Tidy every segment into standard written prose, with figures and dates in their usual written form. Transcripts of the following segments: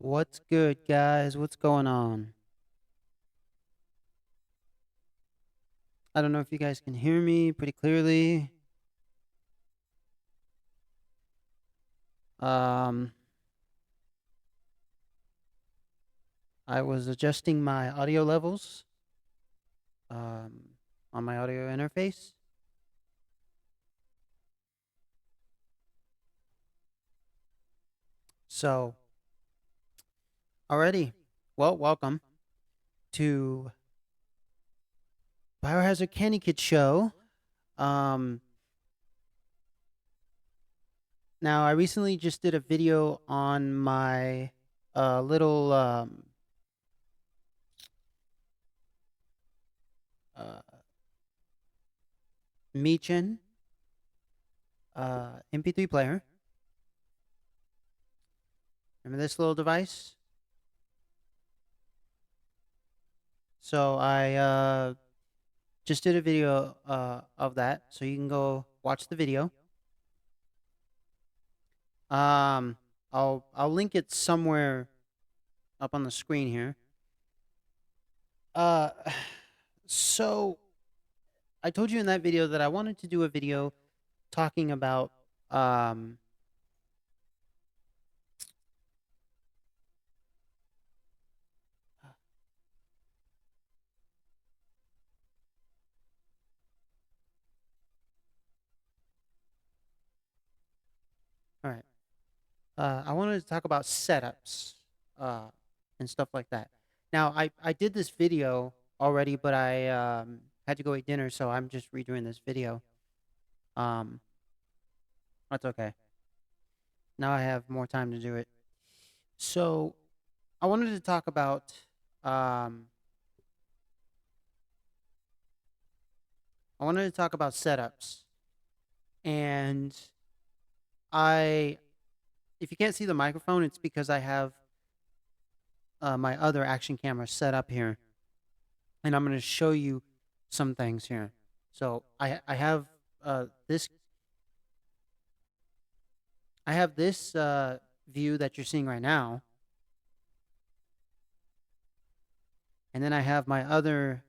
What's good, guys? What's going on? I don't know if you guys can hear me pretty clearly. Um, I was adjusting my audio levels um, on my audio interface. So, already, well, welcome to Biohazard Candy Kid Show. Um, Now, I recently just did a video on my little uh, Michin MP3 player. Remember this little device? So I just did a video of that, so you can go watch the video. Um, I'll link it somewhere up on the screen here. Uh, so I told you in that video that I wanted to do a video talking about um. All right. I wanted to talk about setups, uh, and stuff like that. Now, I did this video already, but I had to go eat dinner, so I'm just redoing this video. Um, that's okay. Now I have more time to do it. So I wanted to talk about um, setups, and I if you can't see the microphone, it's because I have my other action camera set up here, and I'm going to show you some things here. So I have this view that you're seeing right now, and then I have my other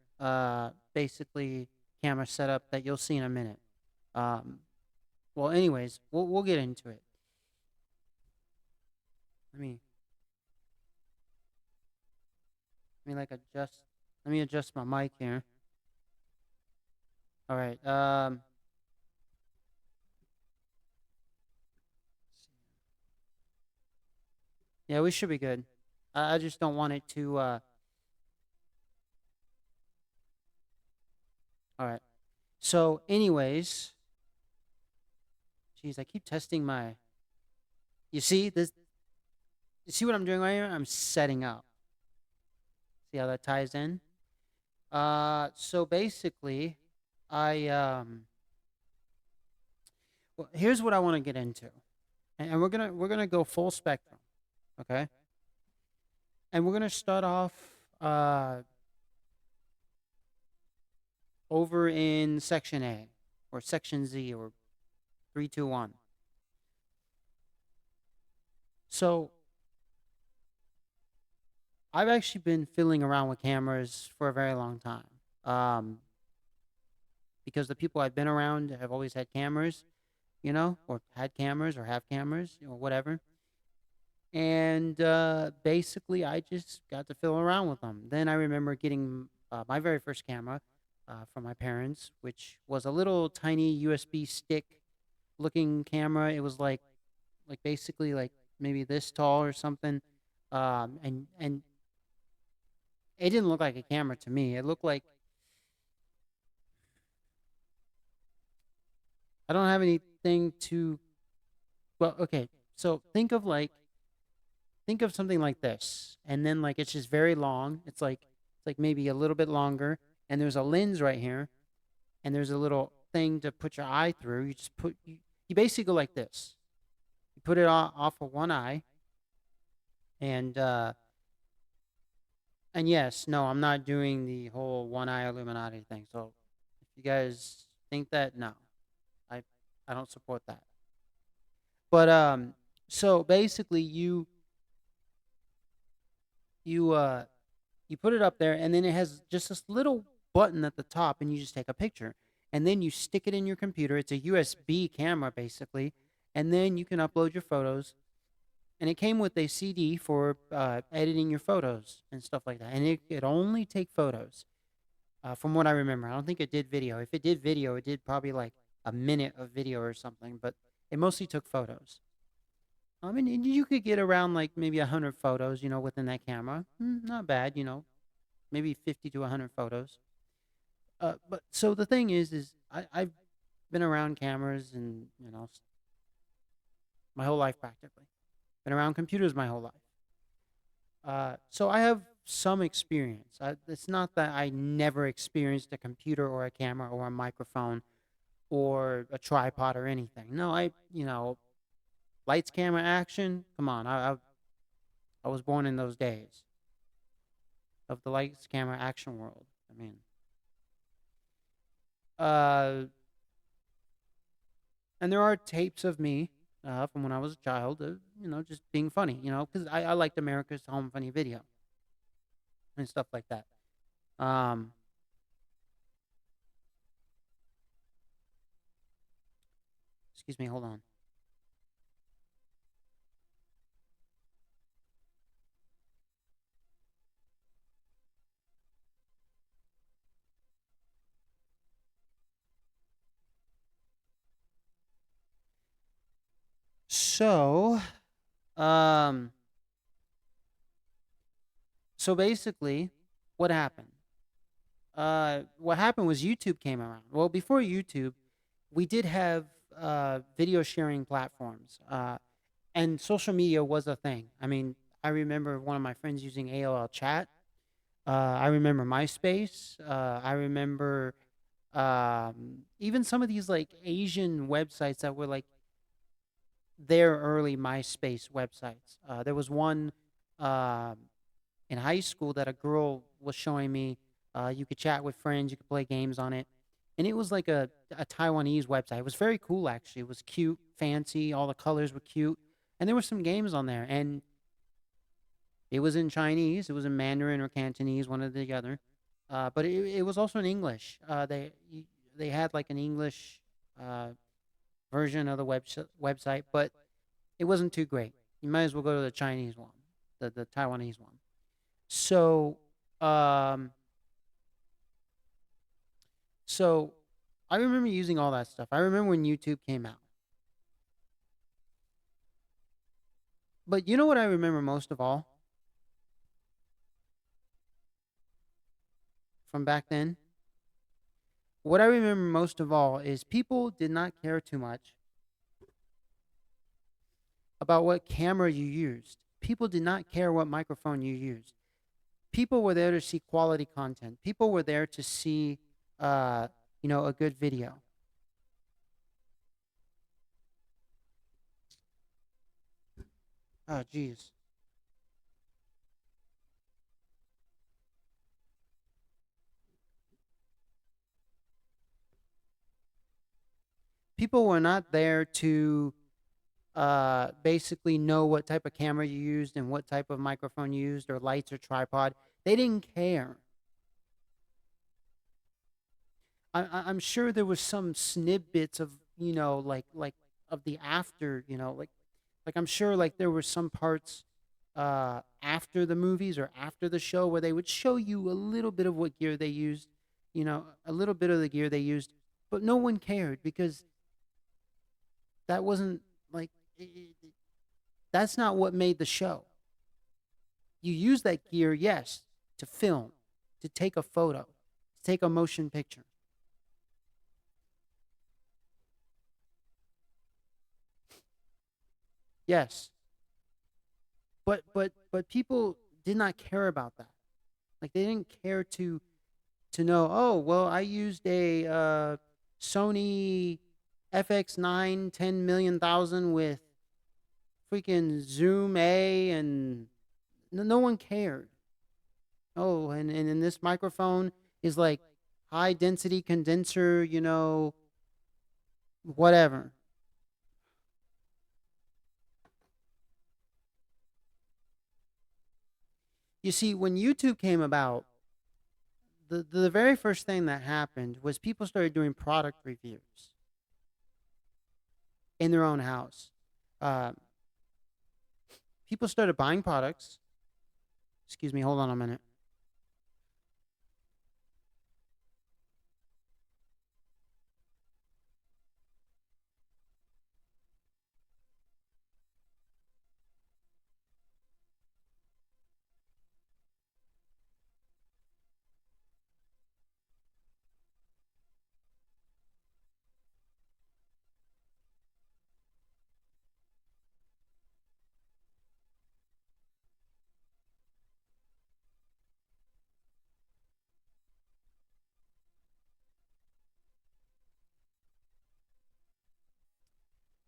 basically camera setup that you'll see in a minute. Um, well, anyways, we'll get into it. Let me let me like adjust. Let me adjust my mic here. All right. Yeah, we should be good. I just don't want it to. All right. So, anyways, geez, I keep testing my. You see this? You see what I'm doing right here? I'm setting up. See how that ties in? So basically, I well, here's what I want to get into, and we're gonna go full spectrum, okay? And we're gonna start off uh over in section A or section Z or 3, 2, 1. So I've actually been fiddling around with cameras for a very long time. Um, because the people I've been around have always had cameras, or had cameras or have cameras, whatever. And basically, I just got to fiddle around with them. Then I remember getting my very first camera from my parents, which was a little tiny USB stick looking camera. It was like basically like maybe this tall or something, and it didn't look like a camera to me. It looked like I don't have anything to. Well, okay. So think of something like this, and then like it's just very long. It's like maybe a little bit longer, and there's a lens right here, and there's a little thing to put your eye through. You just you basically go like this. You put it off of one eye, and yes, no, I'm not doing the whole one eye Illuminati thing. So if you guys think that, no, I I don't support that. But so basically, You you put it up there, and then it has just this little button at the top, and you just take a picture, and then you stick it in your computer. It's a USB camera basically, and then you can upload your photos. And it came with a CD for editing your photos and stuff like that. And it could only take photos, from what I remember. I don't think it did video. If it did video, it did probably like a minute of video or something. But it mostly took photos. I mean, you could get around like maybe 100 photos, within that camera. Not bad, maybe 50 to 100 photos. But so the thing is I've been around cameras and my whole life practically. Been around computers my whole life. So I have some experience. It's not that I never experienced a computer or a camera or a microphone or a tripod or anything. No, lights, camera, action. Come on, I was born in those days of the lights, camera, action world. I mean, uh, and there are tapes of me from when I was a child, just being funny, because I liked America's Home Funny Video and stuff like that. Um, excuse me, hold on. So, um, so basically, what happened? What happened was YouTube came around. Well, before YouTube, we did have video sharing platforms, and social media was a thing. I mean, I remember one of my friends using AOL Chat. I remember MySpace. I remember even some of these like Asian websites that were like their early MySpace websites. There was one um in high school that a girl was showing me. You could chat with friends, you could play games on it, and it was like a Taiwanese website. It was very cool actually. It was cute, fancy. All the colors were cute, and there were some games on there. And it was in Chinese, it was in Mandarin or Cantonese, one or the other. But it was also in English. They had like an English uh, version of the website, but it wasn't too great. You might as well go to the Chinese one, the Taiwanese one. So, um, so I remember using all that stuff. I remember when YouTube came out. But you know what I remember most of all from back then? What I remember most of all is people did not care too much about what camera you used. People did not care what microphone you used. People were there to see quality content. People were there to see, uh, a good video. Oh, geez. People were not there to basically know what type of camera you used and what type of microphone you used or lights or tripod. They didn't care. I'm sure there was some snippets of like of the after like I'm sure like there were some parts after the movies or after the show where they would show you a little bit of what gear they used, a little bit of the gear they used, but no one cared because that wasn't like that's not what made the show. You use that gear, yes, to film, to take a photo, to take a motion picture. Yes, but people did not care about that. Like they didn't care to know. Oh well, I used a Sony FX9 10 million thousand with freaking Zoom A, and no one cared. Oh, and this microphone is like high density condenser, whatever. You see, when YouTube came about, the very first thing that happened was people started doing product reviews in their own house. Uh, People started buying products. Excuse me, hold on a minute.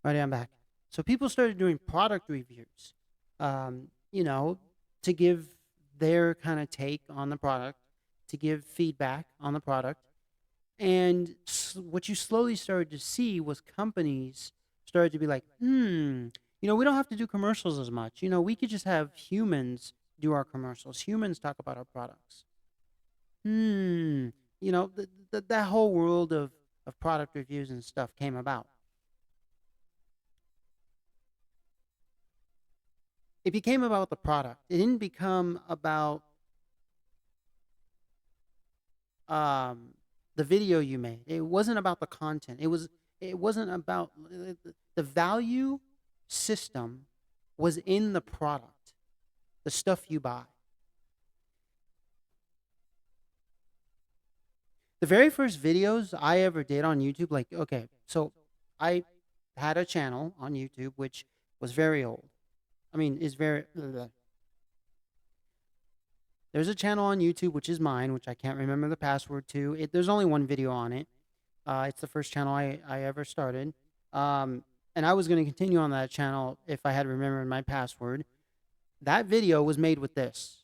Right, I'm back. So people started doing product reviews, you know, to give their kind of take on the product, to give feedback on the product. And what you slowly started to see was companies started to be like, we don't have to do commercials as much. We could just have humans do our commercials. Humans talk about our products. Hmm. That whole world of product reviews and stuff came about. It became about the product. It didn't become about um, the video you made. It wasn't about the content. It wasn't about the value system was in the product, the stuff you buy. The very first videos I ever did on YouTube, like, okay, so I had a channel on YouTube which was very old. I mean, is very. There's a channel on YouTube which is mine, which I can't remember the password to. There's only one video on it. It's the first channel I ever started. Um, and I was going to continue on that channel if I had remembered my password. That video was made with this.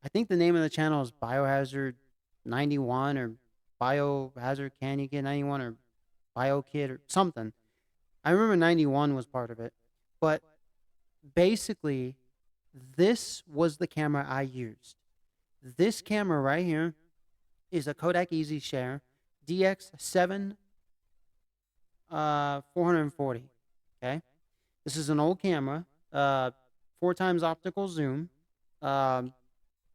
I think the name of the channel is Biohazard 91 or Biohazard Candy Kid 91 or BioKid or something. I remember 91 was part of it. But basically, this was the camera I used. This camera right here is a Kodak Easy Share DX7 440. Okay, this is an old camera. 4 times optical zoom. Um,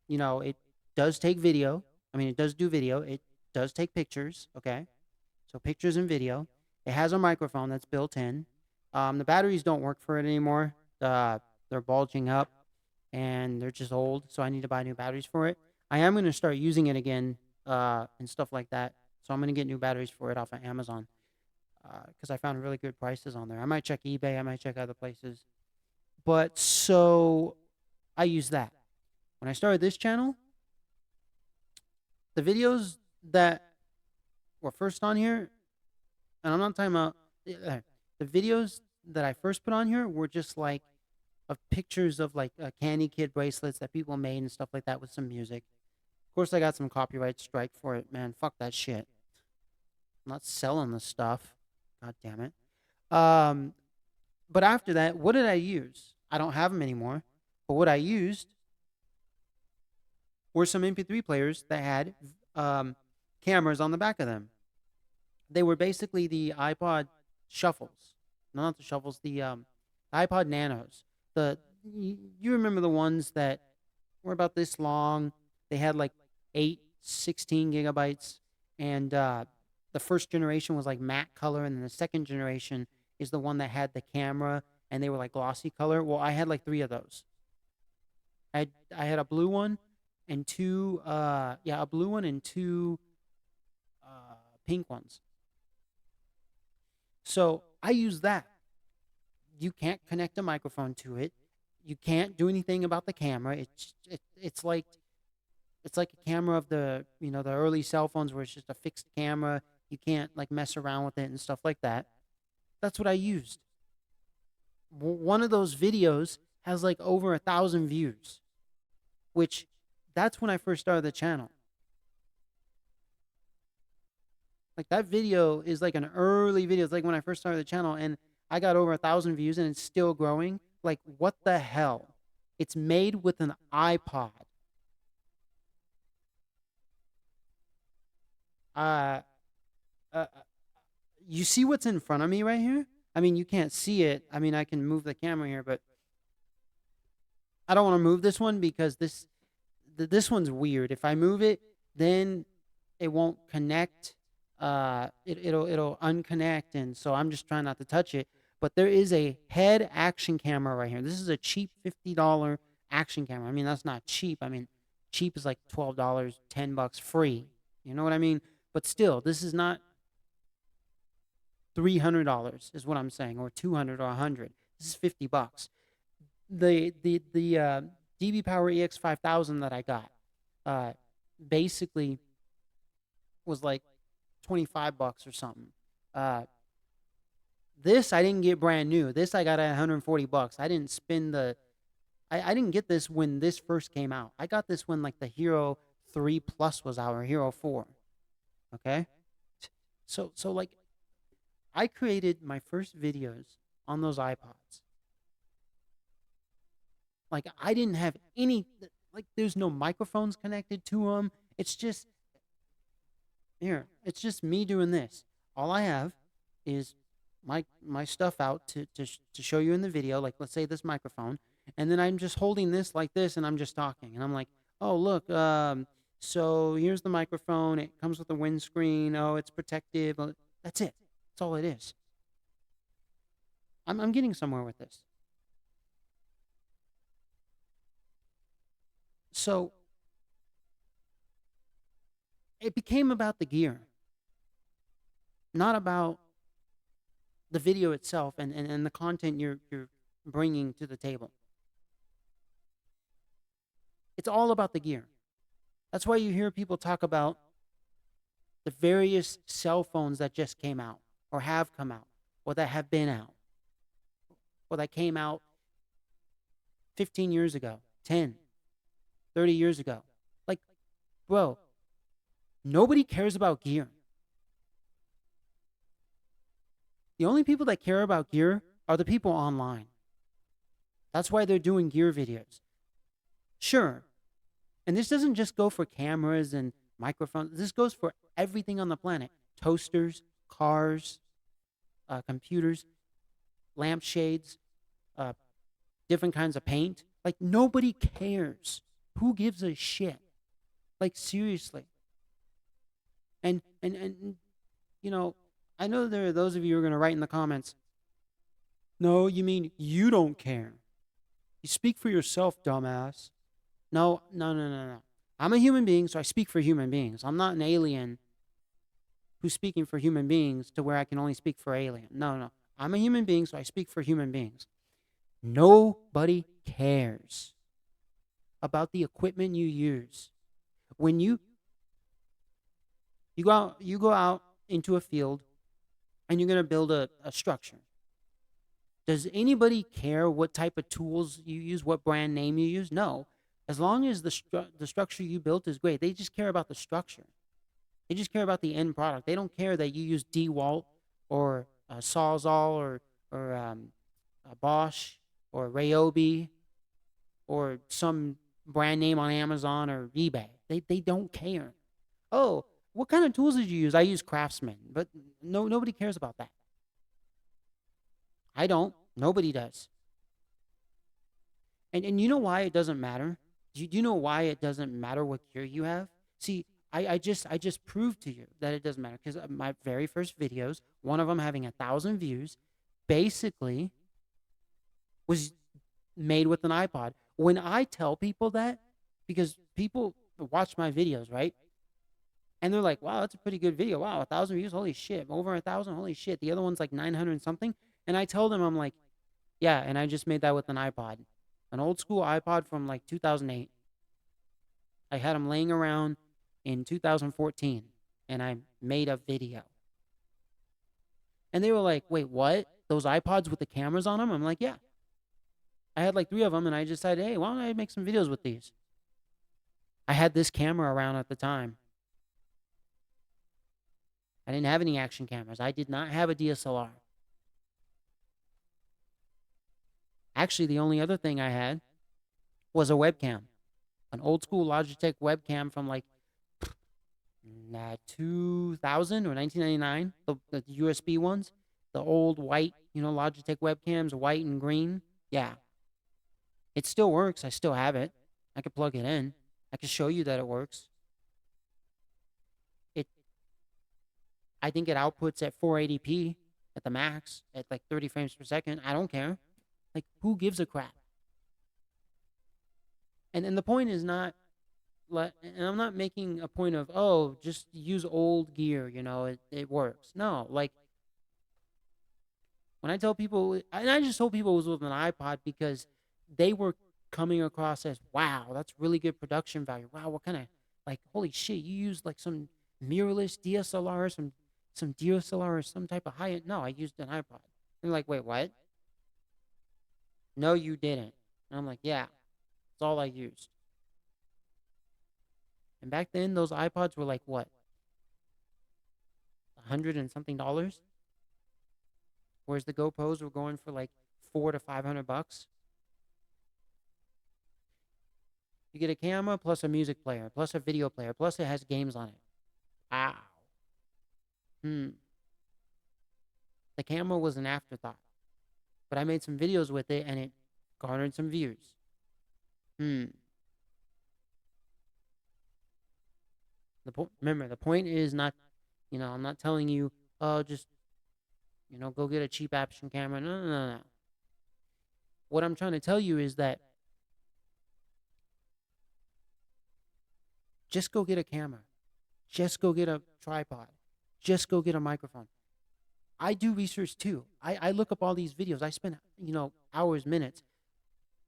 it does take video. I mean, it does do video. It does take pictures. Okay, so pictures and video. It has a microphone that's built in. The batteries don't work for it anymore. They're bulging up and they're just old, so I need to buy new batteries for it. I am going to start using it again and stuff like that. So I'm going to get new batteries for it off of Amazon because I found really good prices on there. I might check eBay. I might check other places. But so I use that. When I started this channel, the videos that were first on here, and I'm not talking about the videos that I first put on here were just like of pictures of like Candy Kid bracelets that people made and stuff like that with some music. Of course, I got some copyright strike for it, man. Fuck that shit. I'm not selling the stuff. God damn it. Um, but after that, what did I use? I don't have them anymore. But what I used were some MP3 players that had cameras on the back of them. They were basically the iPod shuffles. No, not the shuffles. The iPod Nanos. You remember the ones that were about this long? They had like 8 16 gigabytes, and the first generation was like matte color, and then the second generation is the one that had the camera and they were like glossy color. Well, I had like 3 of those. I had a blue one and two a blue one and two pink ones. So I use that. You can't connect a microphone to it. You can't do anything about the camera. It's like a camera of the early cell phones where it's just a fixed camera. You can't like mess around with it and stuff like that. That's what I used. One of those videos has like over 1,000 views, which that's when I first started the channel. Like that video is like an early video. It's like when I first started the channel, and I got over 1,000 views, and it's still growing. Like what the hell? It's made with an iPod. Uh, uh, you see what's in front of me right here? I mean, you can't see it. I mean, I can move the camera here, but I don't want to move this one because this one's weird. If I move it, then it won't connect. It'll unconnect, and so I'm just trying not to touch it. But there is a head action camera right here. This is a cheap $50 action camera. I mean, that's not cheap. I mean, cheap is like $12, $10 free. You know what I mean? But still, this is not $300 is what I'm saying, or 200 or 100. This is $50. The DB Power EX 5000 that I got, uh, basically was like $25 or something. Uh, this I didn't get brand new. This I got at $140. I didn't spend the. I didn't get this when this first came out. I got this when like the Hero 3 Plus was out, or Hero 4. Okay, so like I created my first videos on those iPods. Like I didn't have any. Like there's no microphones connected to them. It's just here. It's just me doing this. All I have is my stuff out to show you in the video. Like let's say this microphone, and then I'm just holding this like this, and I'm just talking, and I'm like, oh look, so here's the microphone. It comes with a windscreen. Oh, it's protective. That's it. That's all it is. I'm getting somewhere with this. So it became about the gear, not about the video itself and the content you're bringing to the table. It's all about the gear. That's why you hear people talk about the various cell phones that just came out, or have come out, or that have been out, or that came out 15 years ago, 10, 30 years ago. Like, bro, nobody cares about gear. The only people that care about gear are the people online. That's why they're doing gear videos. Sure. And this doesn't just go for cameras and microphones. This goes for everything on the planet. Toasters, cars, computers, lampshades, uh, different kinds of paint. Like, nobody cares. Who gives a shit? Like, seriously. And you know, I know there are those of you who are going to write in the comments, no, you mean you don't care. You speak for yourself, dumbass. No, no, no, no, no. I'm a human being, so I speak for human beings. I'm not an alien who's speaking for human beings to where I can only speak for alien. No, no. I'm a human being, so I speak for human beings. Nobody cares about the equipment you use. When you go out into a field and you're going to build a structure. Does anybody care what type of tools you use, what brand name you use? No. As long as the structure you built is great, they just care about the structure. They just care about the end product. They don't care that you use DeWalt or Sawzall or Bosch or Ryobi or some brand name on Amazon or eBay. They don't care. Oh, what kind of tools did you use? I use Craftsman, but nobody cares about that. I don't. Nobody does. And you know why it doesn't matter? Do you know why it doesn't matter what gear you have? See, I just proved to you that it doesn't matter, because my very first videos, one of them having 1,000 views, basically was made with an iPod. When I tell people that, because people watch my videos, right? And they're like, wow, that's a pretty good video. Wow, 1,000 views, holy shit. Over 1,000, holy shit. The other one's like 900 something. And I tell them, I'm like, yeah, and I just made that with an iPod. An old school iPod from like 2008. I had them laying around in 2014, and I made a video. And they were like, wait, what? Those iPods with the cameras on them? I'm like, yeah. I had like 3 of them, and I decided, hey, why don't I make some videos with these? I had this camera around at the time. I didn't have any action cameras. I did not have a DSLR. Actually, the only other thing I had was a webcam, an old school Logitech webcam from like 2000 or 1999, the USB ones, the old white, Logitech webcams, white and green. Yeah, it still works. I still have it. I could plug it in. I can show you that it works. It, I think it outputs at 480p at the max at like 30 frames per second. I don't care. Like, who gives a crap? And the point is not, and I'm not making a point of, oh, just use old gear, it works. No, like, when I tell people, and I just told people it was with an iPod because they were coming across as, wow, that's really good production value. Wow, what kind of, like, holy shit, you use like some mirrorless DSLR, some DSLR or some type of high end. No, I used an iPod. And they're like, wait, what? No, you didn't. And I'm like, yeah, that's all I used. And back then, those iPods were like what, 100 and something dollars, whereas the GoPros were going for like $400 to $500. You get a camera plus a music player plus a video player plus it has games on it. Wow. Hmm. The camera was an afterthought, but I made some videos with it and it garnered some views. Hmm. Remember, the point is not, I'm not telling you, oh, just, go get a cheap action camera. No, no, no, no. What I'm trying to tell you is that just go get a camera. Just go get a tripod. Just go get a microphone. I do research too. I look up all these videos. I spend, hours, minutes.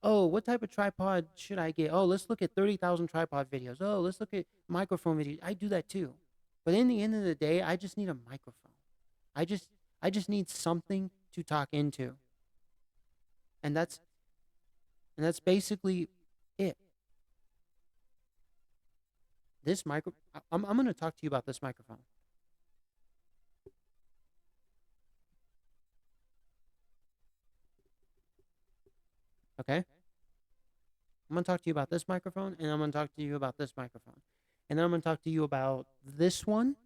Oh, what type of tripod should I get? Oh, let's look at 30,000 tripod videos. Oh, let's look at microphone videos. I do that too. But in the end of the day, I just need a microphone. I just I just need something to talk into. And that's basically it. I'm going to talk to you about this microphone. Okay? I'm going to talk to you about this microphone, and I'm going to talk to you about this microphone. And then I'm going to talk to you about this one,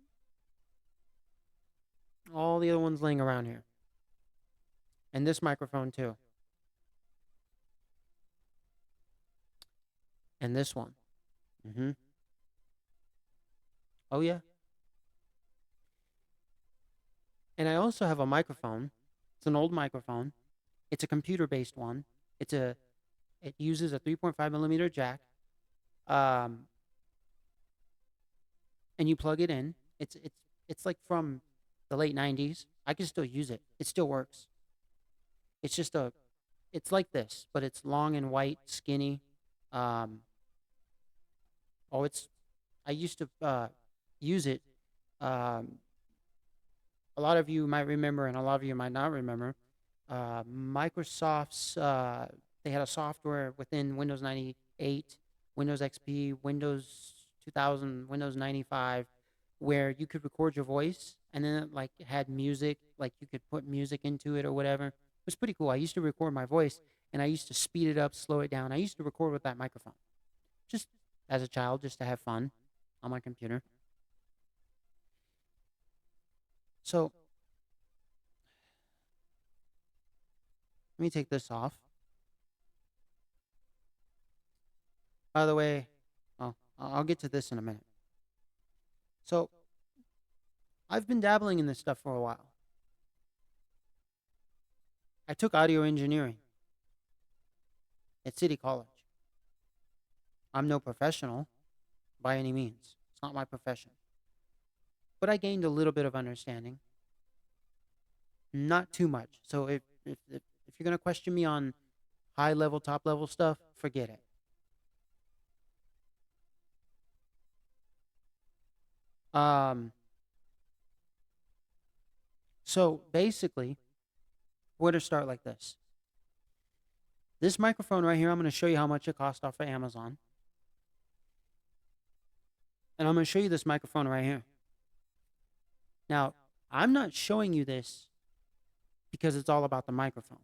all the other ones laying around here, and this microphone too, and this one. Mm-hmm. Oh, yeah. And I also have a microphone. It's an old microphone. It's a computer-based one. It uses a 3.5 millimeter jack, um, and you plug it in. It's like from the late 90s. I can still use it. It still works. It's just it's like this, but it's long and white, skinny. Um, oh, I used to use it. Um, a lot of you might remember, and a lot of you might not remember. Microsoft's they had a software within Windows 98, Windows XP, Windows 2000, Windows 95, where you could record your voice, and then it had music, like you could put music into it or whatever. It was pretty cool. I used to record my voice, and I used to speed it up, slow it down. I used to record with that microphone, just as a child, just to have fun on my computer. So let me take this off. By the way, oh, I'll get to this in a minute. So I've been dabbling in this stuff for a while. I took audio engineering at City College. I'm no professional by any means. It's not my profession. But I gained a little bit of understanding. Not too much. So if you're going to question me on high level, top level stuff, forget it. Um, so basically, we're going to start like this. This microphone right here, I'm going to show you how much it cost off of Amazon. And I'm going to show you this microphone right here. Now, I'm not showing you this because it's all about the microphone,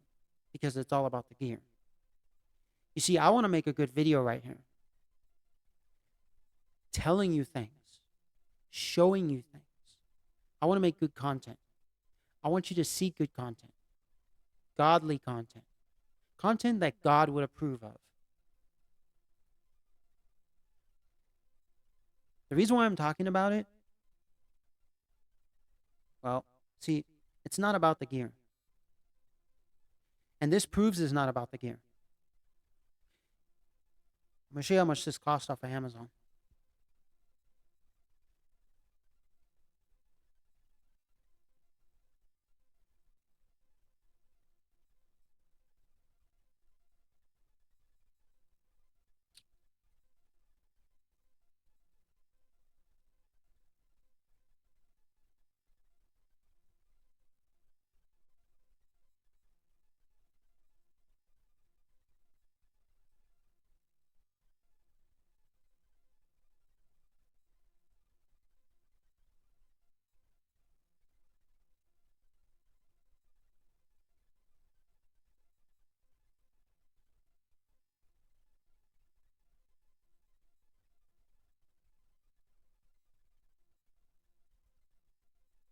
because it's all about the gear. You see, I want to make a good video right here, telling you things, showing you things. I want to make good content. I want you to see good content, godly content, content that God would approve of. The reason why I'm talking about it, well, see, it's not about the gear. And this proves it's not about the gear. I'm going to show you how much this cost off of Amazon.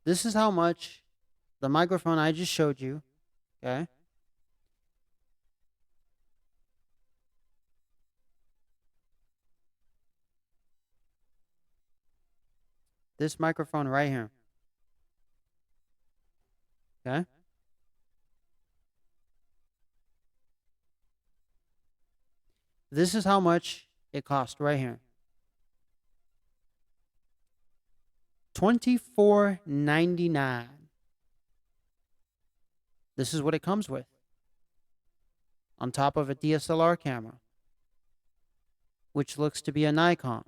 This is how much the microphone I just showed you, okay? This microphone right here, okay? This is how much it cost right here. $24.99. This is what it comes with on top of a DSLR camera, which looks to be a Nikon.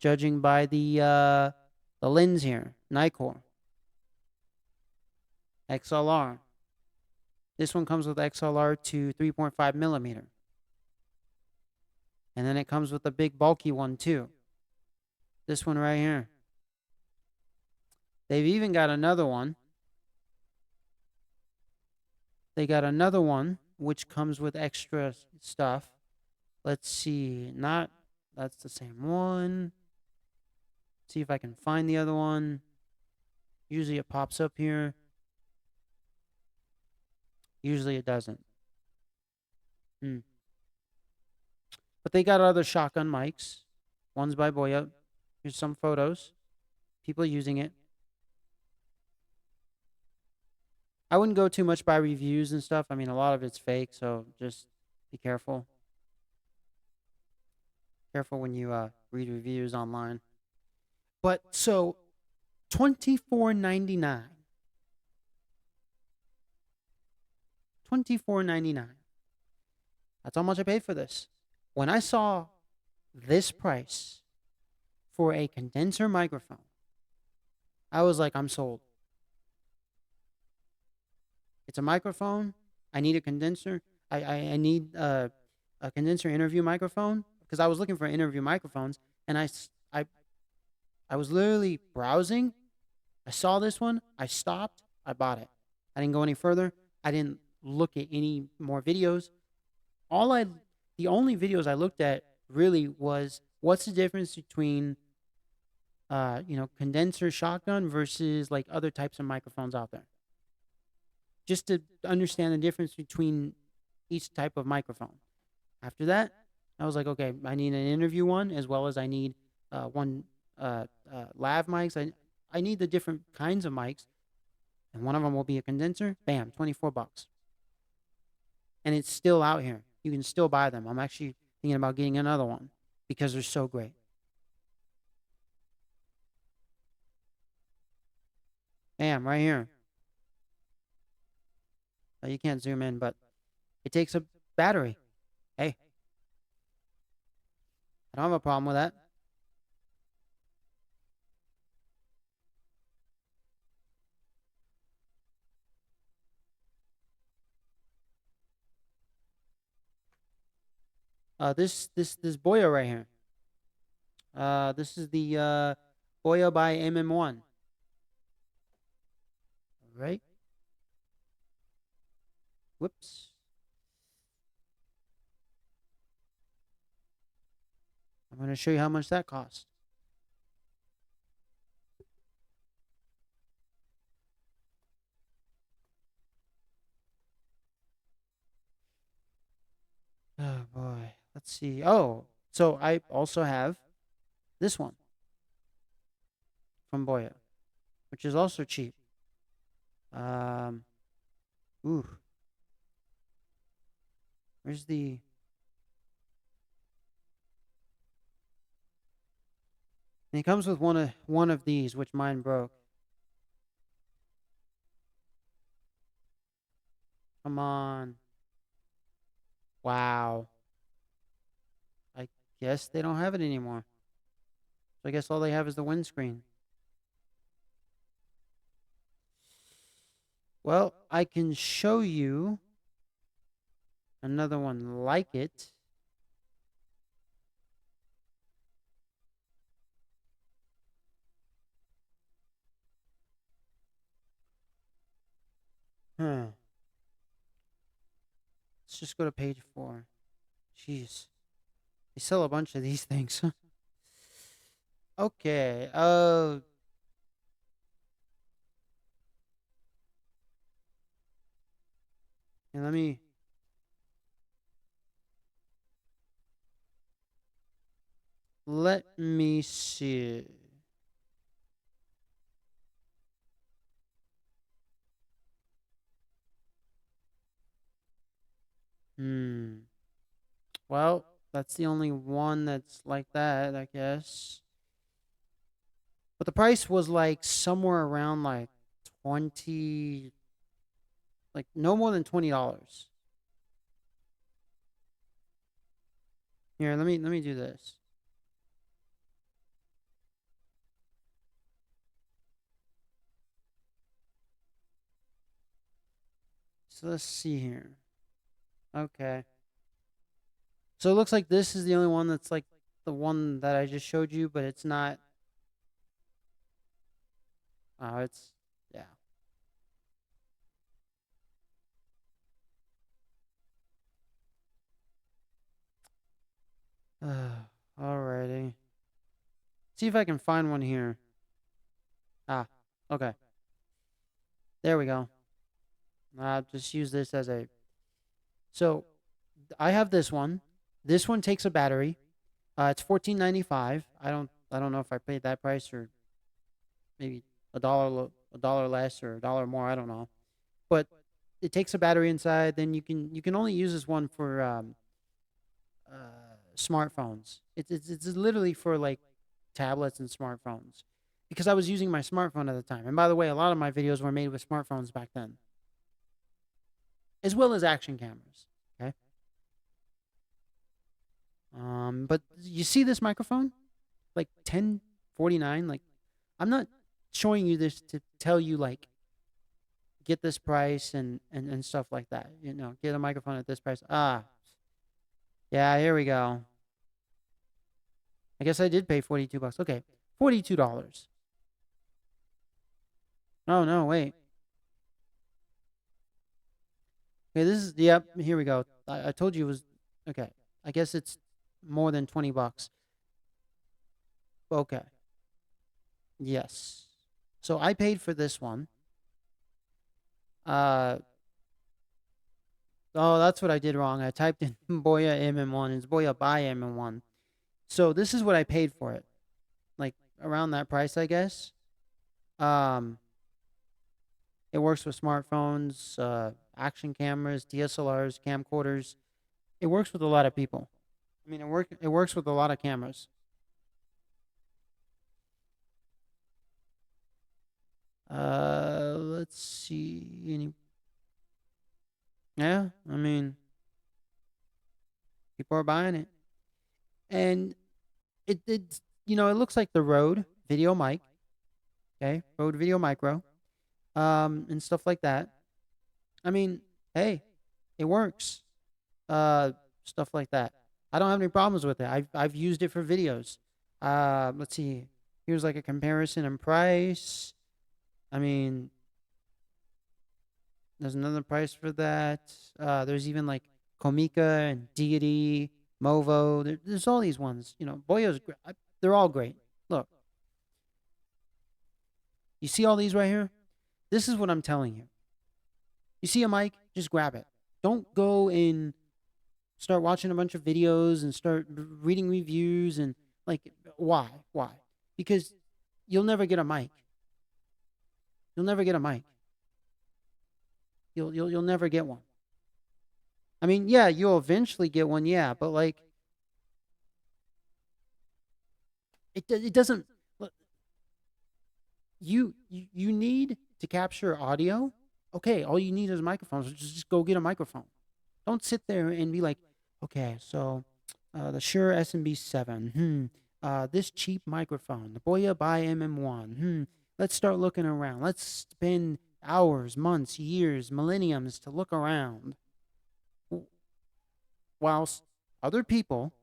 Judging by the lens here, Nikkor, XLR. This one comes with XLR to 3.5 millimeter. And then it comes with a big bulky one too. This one right here. They've even got another one. They got another one which comes with extra stuff. Let's see. That's the same one. See if I can find the other one. Usually it pops up here. Usually it doesn't. But they got other shotgun mics. One's by Boya. Here's some photos. People using it. I wouldn't go too much by reviews and stuff. I mean, a lot of it's fake, so just be careful. Careful when you read reviews online. But so, $24.99. $24.99. That's how much I paid for this. When I saw this price for a condenser microphone, I was like, I'm sold. It's a microphone. I need a condenser. I need a condenser interview microphone because I was looking for interview microphones, and I was literally browsing. I saw this one. I stopped. I bought it. I didn't go any further. I didn't look at any more videos. The only videos I looked at really was what's the difference between condenser shotgun versus like other types of microphones out there. Just to understand the difference between each type of microphone. After that, I was like, okay, I need an interview one as well as I need one lav mics. I need the different kinds of mics, and one of them will be a condenser. Bam, $24. And it's still out here. You can still buy them. I'm actually thinking about getting another one because they're so great. Bam, right here. You can't zoom in, but it takes a battery. Hey, I don't have a problem with that. This Boya right here. This is the Boya by MM1. Right? Whoops. I'm going to show you how much that cost. Oh boy. Let's see. Oh, so I also have this one from Boya, which is also cheap. Um, ooh, where's the? And it comes with one of these, which mine broke. Come on. Wow. I guess they don't have it anymore. So I guess all they have is the windscreen. Well, I can show you another one like it. Huh. Let's just go to page 4. Jeez. They sell a bunch of these things. Okay. And let me see. Hmm. Well, that's the only one that's like that, I guess. But the price was like somewhere around like 20, like no more than $20. Here, let me do this. So let's see here. Okay. So it looks like this is the only one that's like the one that I just showed you, but it's not. Oh, it's yeah. Alrighty. See if I can find one here. Ah, okay. There we go. I'll just use this as a. So I have this one. This one takes a battery. It's 14.95. I don't know if I paid that price or maybe a dollar less or a dollar more. I don't know. But it takes a battery inside. Then you can only use this one for smartphones. It's literally for like tablets and smartphones because I was using my smartphone at the time. And by the way, a lot of my videos were made with smartphones back then, as well as action cameras. Okay. But you see this microphone, like 1049. Like, I'm not showing you this to tell you like get this price and stuff like that. Get a microphone at this price. Yeah, here we go. I guess I did pay $42. Okay, $42. Oh no, wait. Okay, this is yep. Here we go. I told you it was okay. I guess it's more than $20. Okay. Yes. So I paid for this one. Uh oh, that's what I did wrong. I typed in Boya MM1 and it's Boya by MM1. So this is what I paid for it. Like around that price, I guess. Um it works with smartphones, action cameras, DSLRs, camcorders. It works with a lot of people. I mean, it works with a lot of cameras. Let's see. Yeah, I mean, people are buying it, and it looks like the Rode Video Mic, okay, Rode Video Micro, and stuff like that. I mean, hey, it works. Uh, Stuff like that. I don't have any problems with it. I've used it for videos. Let's see. Here's like a comparison in price. I mean, there's another price for that. There's even like Komika and Deity. Movo. There's all these ones. Boyo's. They're all great. Look, you see all these right here. This is what I'm telling you. You see a mic, just grab it. Don't go and start watching a bunch of videos and start reading reviews and like why? Why? Because you'll never get a mic. You'll never get a mic. You'll never get one. I mean, yeah, you'll eventually get one, yeah, but like it doesn't you need to capture audio. Okay, all you need is a microphone. So just go get a microphone. Don't sit there and be like, okay, so the Shure SMB7. This cheap microphone, the Boya by MM1. Let's start looking around. Let's spend hours, months, years, millenniums to look around. Whilst other people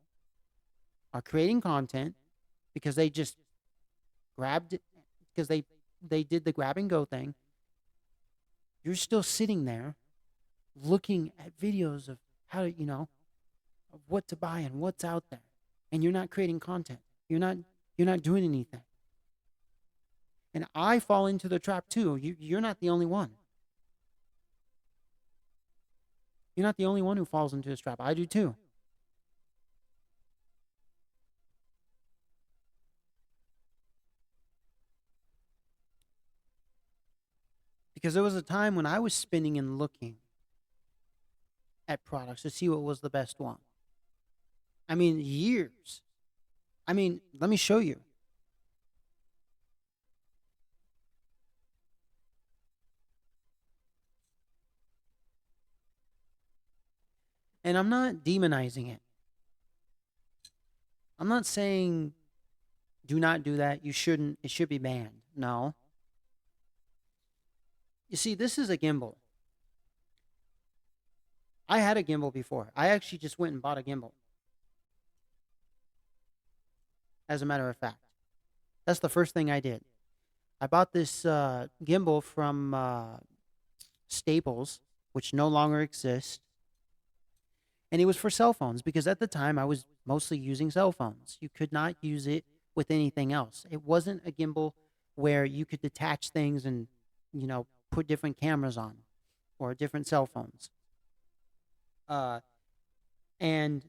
are creating content because they just grabbed it, because they did the grab and go thing. You're still sitting there looking at videos of how to, of what to buy and what's out there, and you're not creating content. You're not doing anything. And I fall into the trap too. You're not the only one. You're not the only one who falls into this trap. I do too. Because there was a time when I was spinning and looking at products to see what was the best one. I mean, years. I mean, let me show you. And I'm not demonizing it. I'm not saying do not do that. You shouldn't. It should be banned. No. You see, this is a gimbal. I had a gimbal before. I actually just went and bought a gimbal. As a matter of fact, that's the first thing I did. I bought this gimbal from Staples, which no longer exists. And it was for cell phones because at the time I was mostly using cell phones. You could not use it with anything else. It wasn't a gimbal where you could detach things and, put different cameras on or different cell phones. Uh, and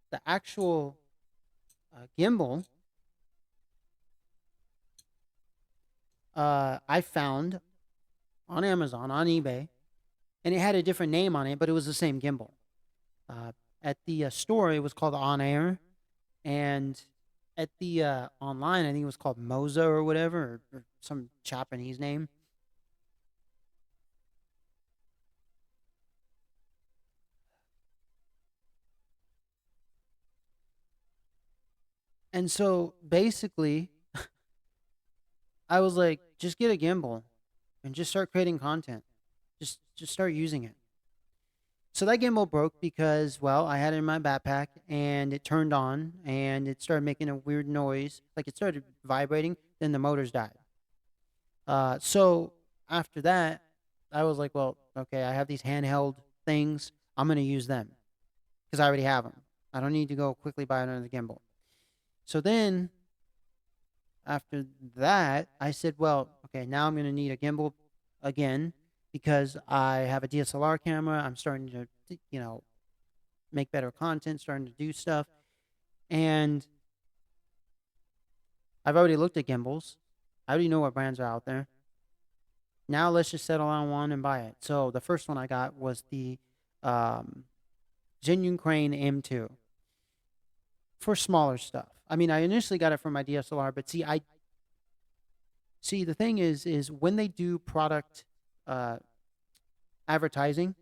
the actual gimbal I found on Amazon, on eBay, and it had a different name on it, but it was the same gimbal. At the store, it was called On Air, and at the online, I think it was called Moza or whatever, or some Japanese name. And so basically, I was like, just get a gimbal and just start creating content. Just start using it. So that gimbal broke because, well, I had it in my backpack and it turned on and it started making a weird noise. Like it started vibrating, then the motors died. So after that, I was like, well, okay, I have these handheld things. I'm going to use them because I already have them. I don't need to go quickly buy another gimbal. So then after that, I said, well, okay, now I'm going to need a gimbal again because I have a DSLR camera. I'm starting to, make better content, starting to do stuff. And I've already looked at gimbals. I already know what brands are out there. Now let's just settle on one and buy it. So the first one I got was the Genuine Crane M2 for smaller stuff. I mean, I initially got it for my DSLR, but the thing is when they do product advertising,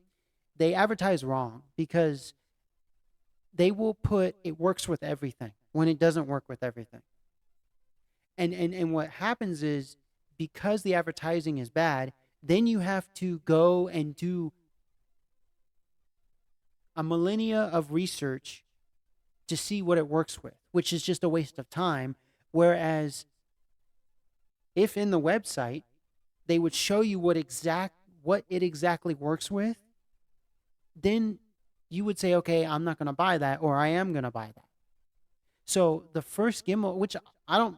they advertise wrong because they will put it works with everything when it doesn't work with everything. And what happens is because the advertising is bad, then you have to go and do a millennia of research to see what it works with, which is just a waste of time. Whereas if in the website they would show you what it exactly works with, then you would say, okay, I'm not going to buy that, or I am going to buy that. So the first gimbal, which I don't,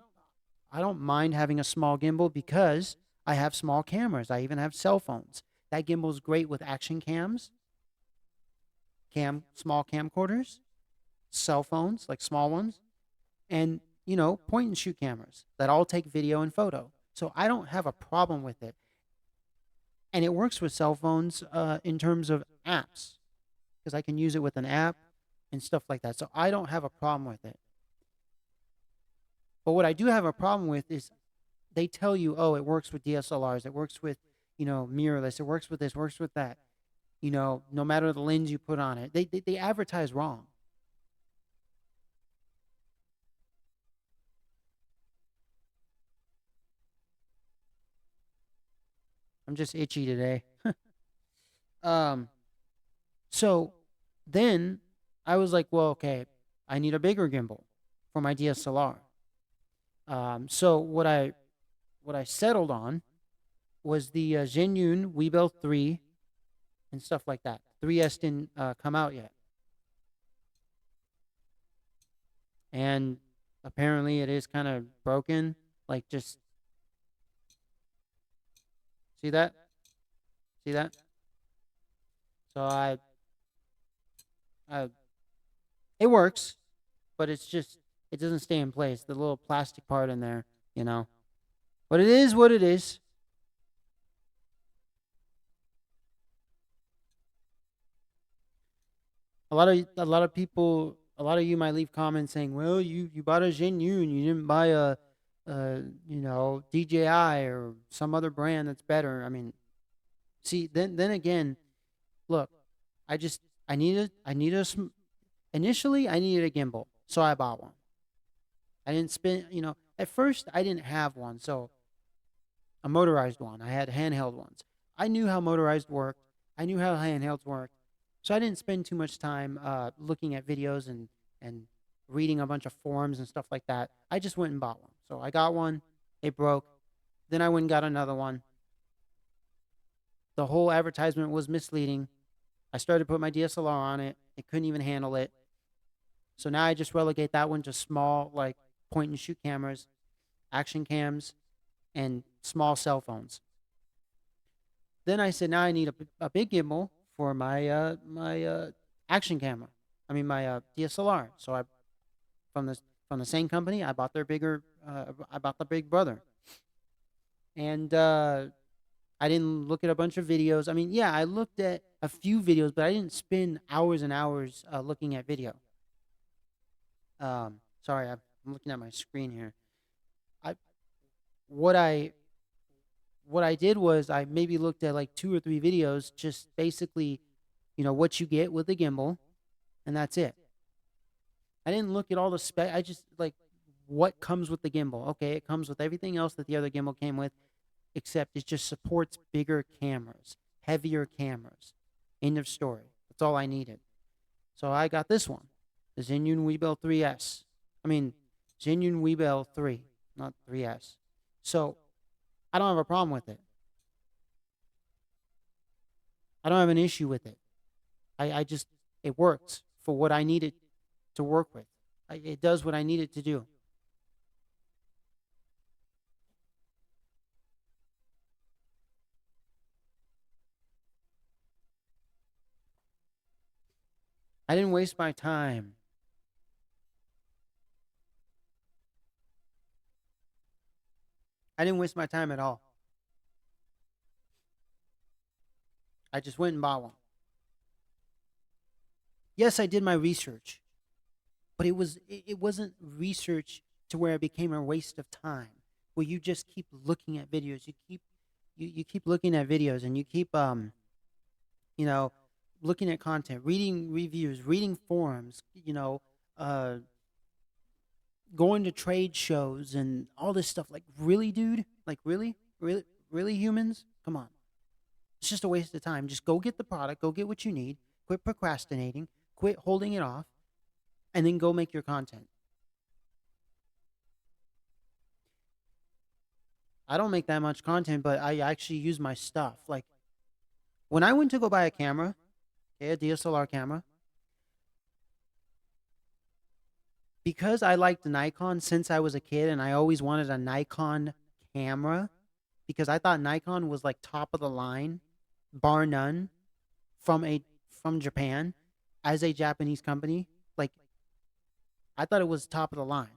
I don't mind having a small gimbal because I have small cameras. I even have cell phones. That gimbal is great with action cams, small camcorders, cell phones, like small ones, and point and shoot cameras that all take video and photo. So I don't have a problem with it, and it works with cell phones in terms of apps because I can use it with an app and stuff like that. So I don't have a problem with it. But what I do have a problem with is they tell you, oh, it works with DSLRs, it works with, mirrorless, it works with this, works with that. No matter the lens you put on it, they advertise wrong. I'm just itchy today. um, so then I was like, well, okay, I need a bigger gimbal for my DSLR. So what I settled on was the Zhenyun Weebel 3 and stuff like that. 3S didn't come out yet, and apparently it is kind of broken. Like, just see that, see that. So I it works, but it's just it doesn't stay in place. The little plastic part in there, you know. But it is what it is. A lot of people, a lot of you might leave comments saying, "Well, you bought a Zhenyu and you didn't buy DJI or some other brand that's better." I mean, see, then again, look, I just initially I needed a gimbal, so I bought one. I didn't spend, at first I didn't have one, so a motorized one. I had handheld ones. I knew how motorized worked. I knew how handhelds worked. So I didn't spend too much time looking at videos and reading a bunch of forums and stuff like that. I just went and bought one. So I got one. It broke. Then I went and got another one. The whole advertisement was misleading. I started to put my DSLR on it. It couldn't even handle it. So now I just relegate that one to small, like point and shoot cameras, action cams, and small cell phones. Then I said, now I need a big gimbal for my action camera. I mean my DSLR. So I from the same company, I bought their bigger. I bought the Big Brother, and I didn't look at a bunch of videos. I mean, yeah, I looked at a few videos, but I didn't spend hours and hours looking at video. Sorry, I'm looking at my screen here. I what I what I did was I maybe looked at like two or three videos, just basically, what you get with the gimbal, and that's it. I didn't look at all the spec. I just like what comes with the gimbal. Okay, it comes with everything else that the other gimbal came with, except it just supports bigger cameras, heavier cameras. End of story. That's all I needed. So I got this one, the Zhenyun Weebel 3S. I mean, Zhenyun Weebel 3, not 3S. So I don't have a problem with it. I don't have an issue with it. I just, it works for what I need it to work with. It does what I need it to do. I didn't waste my time. I didn't waste my time at all. I just went and bought one. Yes, I did my research, but it wasn't research to where it became a waste of time. Where you just keep looking at videos, you keep looking at videos, and you keep you know looking at content, reading reviews, reading forums, uh going to trade shows and all this stuff. Like, really, dude? Like, really, humans? Come on. It's just a waste of time. Just go get the product, go get what you need, quit procrastinating, quit holding it off, and then go make your content. I don't make that much content, but I actually use my stuff. Like, when I went to go buy a camera, okay, a DSLR camera, because I liked Nikon since I was a kid and I always wanted a Nikon camera because I thought Nikon was like top of the line, bar none, from a from Japan as a Japanese company. Like I thought it was top of the line,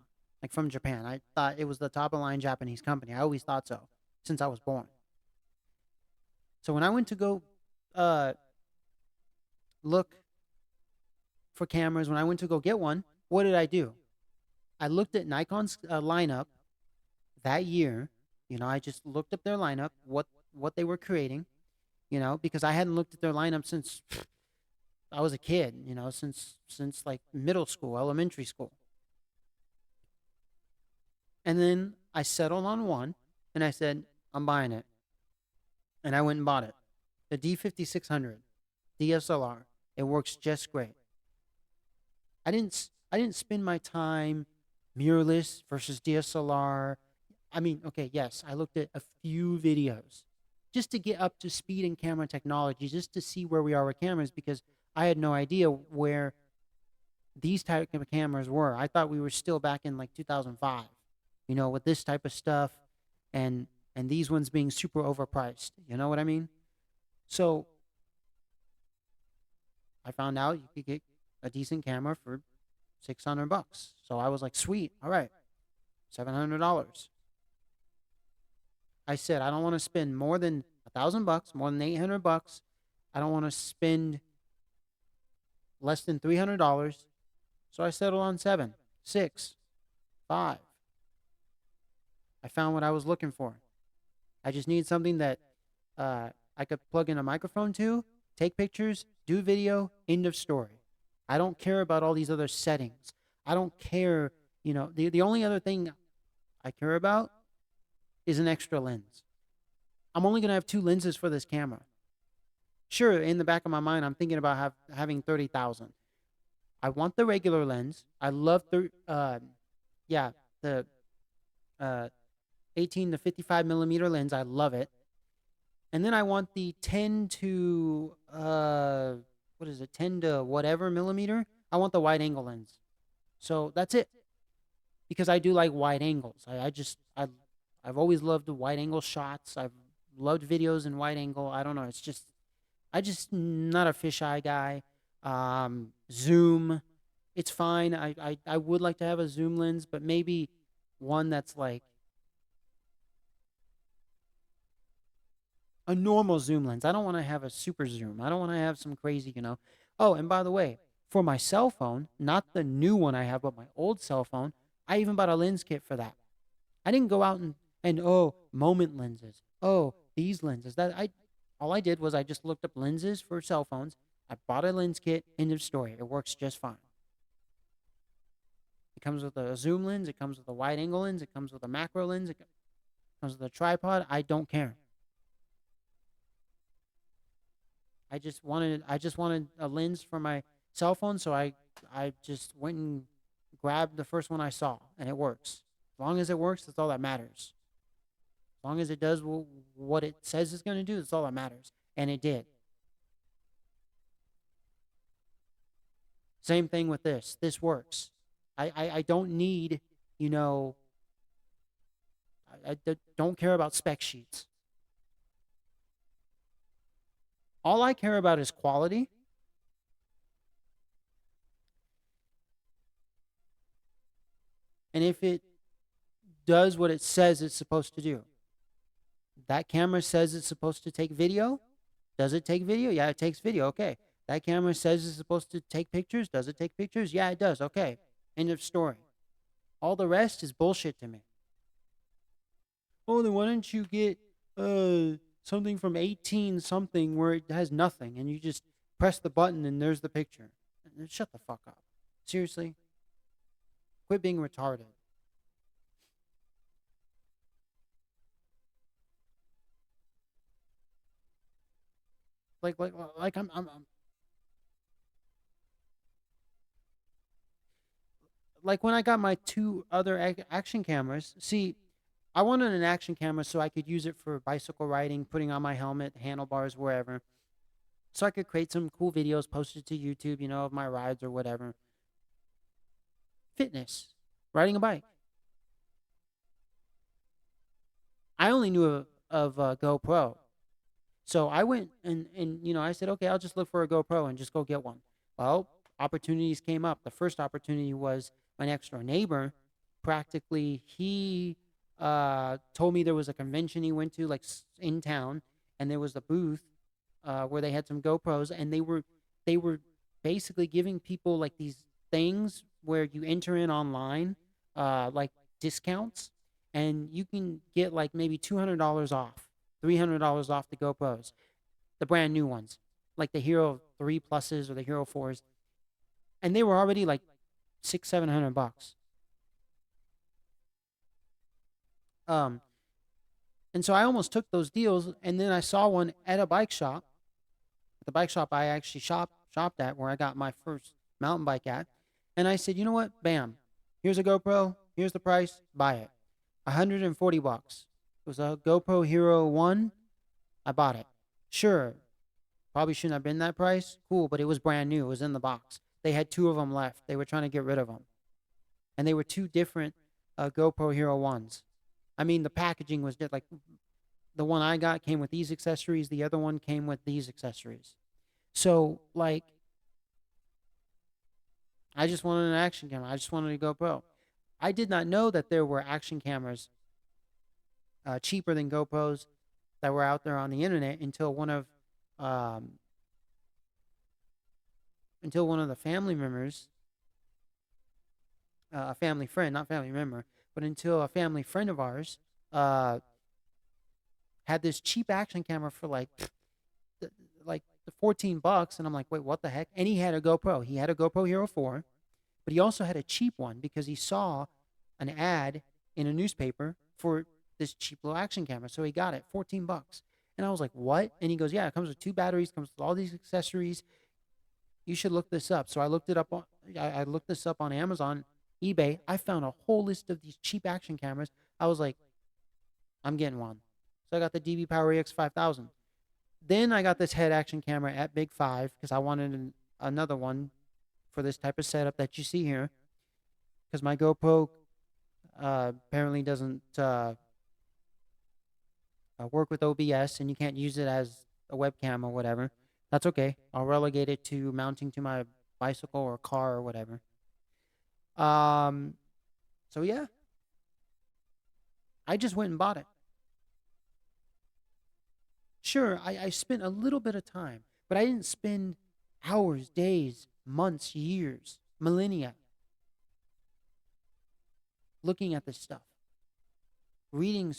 like from Japan. I thought it was the top of the line Japanese company. I always thought so since I was born. So when I went to go uh, look for cameras, when I went to go get one, what did I do? I looked at Nikon's lineup that year. I just looked up their lineup, what they were creating. Because I hadn't looked at their lineup since I was a kid. Since like middle school, elementary school. And then I settled on one, and I said, I'm buying it, and I went and bought it. The D5600 DSLR. It works just great. I didn't spend my time mirrorless versus DSLR. I mean, okay, yes, I looked at a few videos just to get up to speed in camera technology, just to see where we are with cameras because I had no idea where these type of cameras were. I thought we were still back in like 2005, with this type of stuff and these ones being super overpriced. You know what I mean? So I found out you could get a decent camera for $600. So I was like, sweet, all right, $700. I said I don't want to spend more than $1,000, more than $800. I don't want to spend less than $300. So I settled on seven, six, five. I found what I was looking for. I just need something that I could plug in a microphone to, take pictures, do video, end of story. I don't care about all these other settings. I don't care, the only other thing I care about is an extra lens. I'm only going to have two lenses for this camera. Sure, in the back of my mind, I'm thinking about having 30,000. I want the regular lens. I love the uh, 18 to 55 millimeter lens. I love it. And then I want the 10 to, what is it, 10 to whatever millimeter. I want the wide angle lens. So that's it. Because I do like wide angles. I've always loved the wide angle shots. I've loved videos in wide angle. I don't know. I just not a fisheye guy. Zoom, it's fine. I would like to have a zoom lens, but maybe one that's like a normal zoom lens. I don't want to have a super zoom. I don't want to have some crazy. Oh, and by the way, for my cell phone, not the new one I have, but my old cell phone, I even bought a lens kit for that. I didn't go out and moment lenses. Oh, these lenses. All I did was I just looked up lenses for cell phones. I bought a lens kit. End of story. It works just fine. It comes with a zoom lens. It comes with a wide angle lens. It comes with a macro lens. It comes with a tripod. I don't care. I just wanted a lens for my cell phone, so I just went and grabbed the first one I saw, and it works. As long as it works, that's all that matters. As long as it does what it says it's going to do, that's all that matters. And it did. Same thing with this. This works. I don't need, you know, don't care about spec sheets. All I care about is quality. And if it does what it says it's supposed to do. That camera says it's supposed to take video. Does it take video? Yeah, it takes video. Okay. That camera says it's supposed to take pictures. Does it take pictures? Yeah, it does. Okay. End of story. All the rest is bullshit to me. Oh, then why don't you get something from 18 something where it has nothing and you just press the button and there's the picture? Shut the fuck up. Seriously? Quit being retarded. Like I'm like when I got my two other action cameras. See, I wanted an action camera so I could use it for bicycle riding, putting on my helmet, handlebars, wherever. So I could create some cool videos, post it to YouTube, of my rides or whatever. fitness, riding a bike. I only knew of GoPro. So I went and I said, okay, I'll just look for a GoPro and just go get one. Well, opportunities came up. The first opportunity was my next door neighbor. Practically, he told me there was a convention he went to, like in town, and there was a booth where they had some GoPros, and they were basically giving people like these things where you enter in online, like discounts, and you can get like maybe $200 off, $300 off the GoPros, the brand new ones, like the Hero 3 Pluses or the Hero 4s, and they were already like 600-700 bucks. Um, and so I almost took those deals, and then I saw one at a bike shop, the bike shop I actually shopped at, where I got my first mountain bike at, and I said, you know what, bam, here's a GoPro, here's the price, buy it, 140 bucks. It was a GoPro Hero 1. I bought it. Sure, probably shouldn't have been that price. Cool, but it was brand new. It was in the box. They had two of them left. They were trying to get rid of them. And they were two different GoPro Hero 1s. I mean, the packaging was just like the one I got came with these accessories, the other one came with these accessories. So, like, I just wanted an action camera. I just wanted a GoPro. I did not know that there were action cameras cheaper than GoPros that were out there on the internet um, until one of the family members, a family friend, not family member, but until a family friend of ours uh, had this cheap action camera for like the 14 bucks, and I'm like, wait, what the heck? And he had a GoPro. He had a GoPro Hero 4, but he also had a cheap one because he saw an ad in a newspaper for this cheap little action camera. So he got it, 14 bucks. And I was like, what? And he goes, yeah, it comes with two batteries, comes with all these accessories. You should look this up. So I looked it up on I looked this up on Amazon, eBay. I found a whole list of these cheap action cameras. I was like, I'm getting one. So I got the DV Power EX 5000. Then I got this head action camera at Big Five because I wanted another one for this type of setup that you see here. Because my GoPro apparently doesn't work with OBS, and you can't use it as a webcam or whatever. That's okay. I'll relegate it to mounting to my bicycle or car or whatever. Um, so yeah, I just went and bought it. Sure, I spent a little bit of time, but I didn't spend hours, days, months, years, millennia looking at this stuff, reading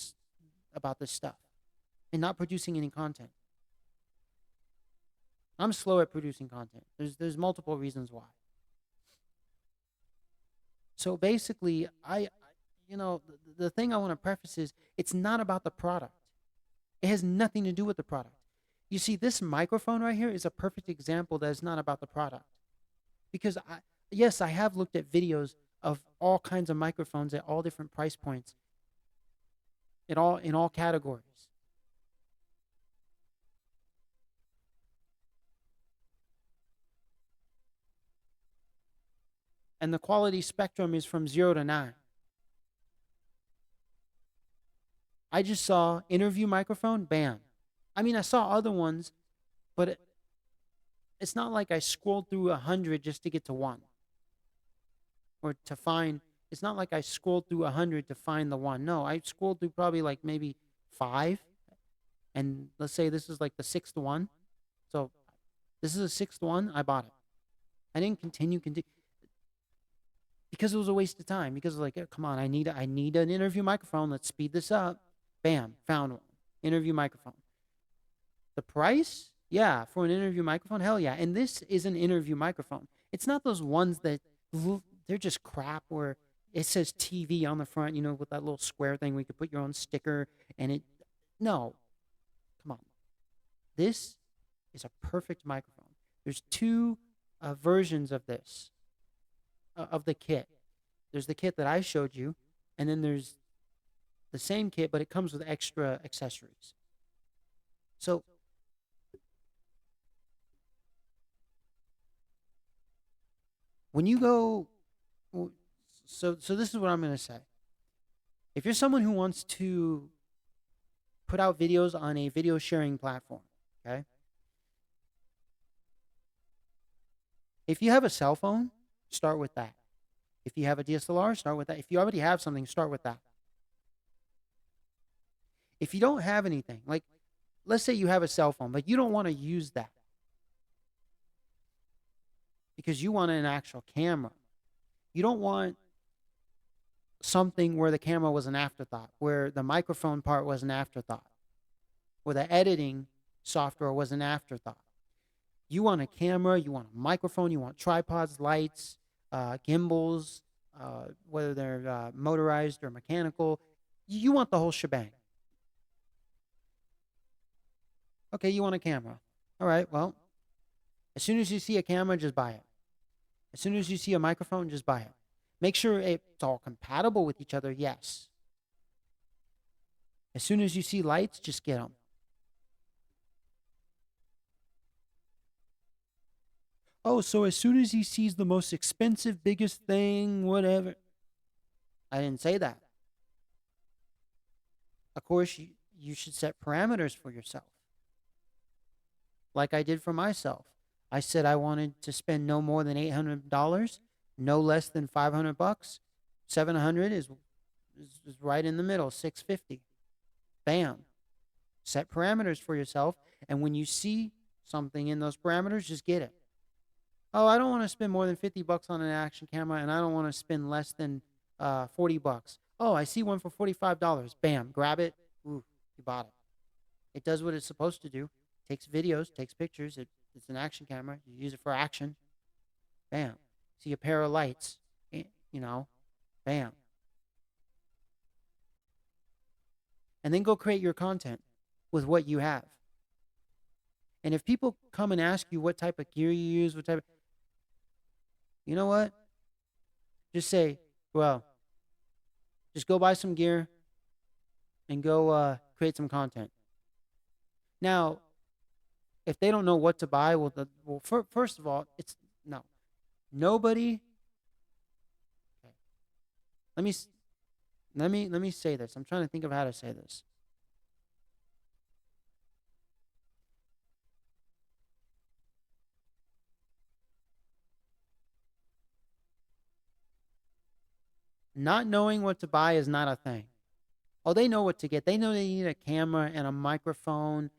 about this stuff, and not producing any content. I'm slow at producing content. There's multiple reasons why. So basically, the thing I want to preface is it's not about the product. It has nothing to do with the product. You see, this microphone right here is a perfect example that is not about the product. Because yes, I have looked at videos of all kinds of microphones at all different price points, in all categories. And the quality spectrum is from 0 to 9. I just saw interview microphone, bam. I mean, I saw other ones, but it's not like I scrolled through 100 just to get to one or to find. It's not like I scrolled through 100 to find the one. No, I scrolled through probably like maybe 5, and let's say this is like the sixth one. So this is the sixth one. I bought it. I didn't continue because it was a waste of time. Because like, come on, I need an interview microphone. Let's speed this up. Bam, found one. Interview microphone. The price? Yeah, for an interview microphone, hell yeah. And this is an interview microphone. It's not those ones that they're just crap where it says TV on the front, with that little square thing where you could put your own sticker and it. No, come on. This is a perfect microphone. There's two versions of this, of the kit. There's the kit that I showed you, and then there's the same kit, but it comes with extra accessories. So when you go, So this is what I'm gonna say. If you're someone who wants to put out videos on a video sharing platform, okay? If you have a cell phone, start with that. If you have a DSLR, start with that. If you already have something, start with that. If you don't have anything, like let's say you have a cell phone, but you don't want to use that because you want an actual camera. You don't want something where the camera was an afterthought, where the microphone part was an afterthought, where the editing software was an afterthought. You want a camera, you want a microphone, you want tripods, lights, gimbals, whether they're motorized or mechanical. You want the whole shebang. Okay, you want a camera. All right, well, as soon as you see a camera, just buy it. As soon as you see a microphone, just buy it. Make sure it's all compatible with each other, yes. As soon as you see lights, just get them. Oh, so as soon as he sees the most expensive, biggest thing, whatever. I didn't say that. Of course, you should set parameters for yourself. Like I did for myself. I said I wanted to spend no more than $800, no less than $500. 700 is right in the middle, 650. Bam. Set parameters for yourself, and when you see something in those parameters, just get it. Oh, I don't want to spend more than $50 on an action camera, and I don't want to spend less than $40. Oh, I see one for $45. Bam, grab it. Ooh, you bought it. It does what it's supposed to do. Takes videos, takes pictures. It's an action camera. You use it for action. Bam. See a pair of lights. Bam. And then go create your content with what you have. And if people come and ask you what type of gear you use, you know what? Just say, well, just go buy some gear and go create some content. Now, if they don't know what to buy, first of all, it's no. Nobody. Okay. Let me say this. I'm trying to think of how to say this. Not knowing what to buy is not a thing. Oh, they know what to get. They know they need a camera and a microphone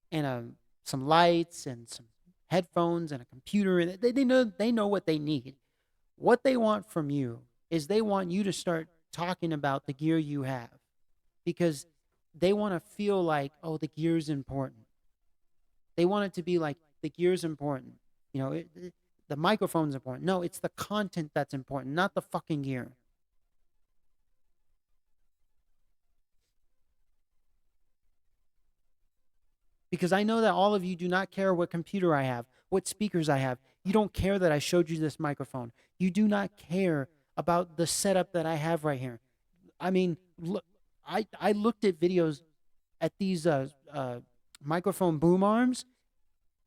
and some lights and some headphones and a computer. And they know what they need. What they want from you is they want you to start talking about the gear you have, because they want to feel like, oh, the gear's important. They want it to be like the gear's important. The microphone's important. No, it's the content that's important, not the fucking gear. Because I know that all of you do not care what computer I have, what speakers I have. You don't care that I showed you this microphone. You do not care about the setup that I have right here. I mean, look, I looked at videos at these microphone boom arms.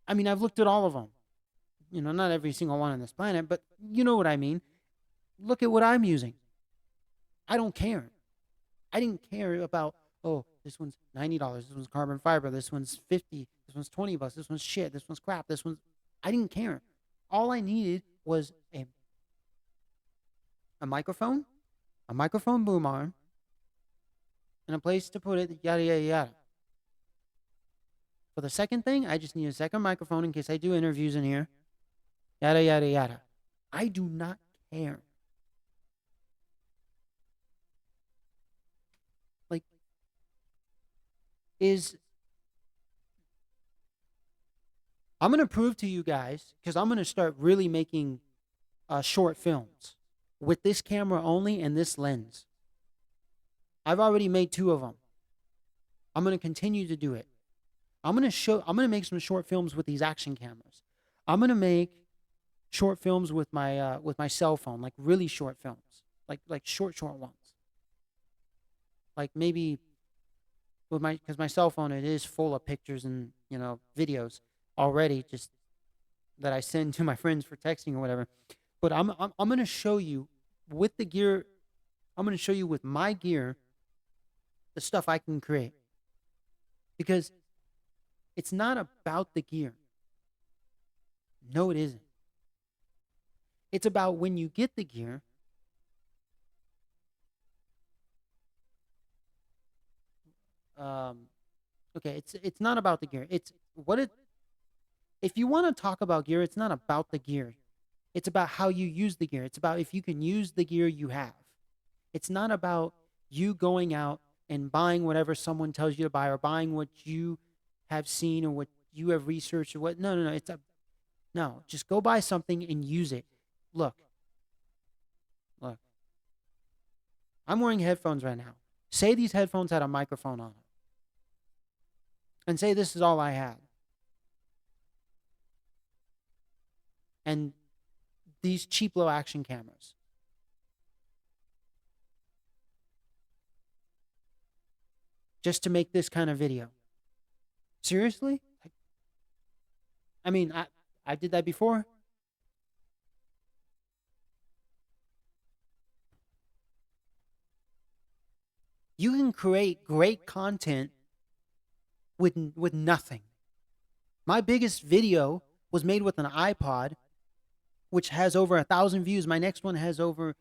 I mean, I've looked at all of them. Not every single one on this planet, but you know what I mean. Look at what I'm using. I don't care. I didn't care about, oh, this one's $90, this one's carbon fiber, this one's 50, this one's $20, this one's shit, this one's crap, I didn't care. All I needed was a microphone boom arm, and a place to put it, yada, yada, yada. For the second thing, I just need a second microphone in case I do interviews in here, yada, yada, yada. I do not care. I'm going to prove to you guys, because I'm going to start really making short films with this camera only and this lens. I've already made 2 of them. I'm going to continue to do it. I'm going to make some short films with these action cameras. I'm going to make short films with my cell phone, like really short films, like short ones. Like maybe because my cell phone, it is full of pictures and videos already, just that I send to my friends for texting or whatever. But I'm going to show you with the gear, I'm going to show you with my gear the stuff I can create, because it's not about the gear. No, it isn't. It's about when you get the gear, um, okay, it's not about the gear. It's what it if you want to talk about gear, it's not about the gear. It's about how you use the gear. It's about if you can use the gear you have. It's not about you going out and buying whatever someone tells you to buy, or buying what you have seen or what you have researched or what. No, no, no. No. Just go buy something and use it. Look, look. I'm wearing headphones right now. Say these headphones had a microphone on them, and say this is all I had. And these cheap low action cameras, just to make this kind of video. Seriously? I mean, I did that before. You can create great content with nothing. My biggest video was made with an iPod, which has over 1,000 views. My next one has over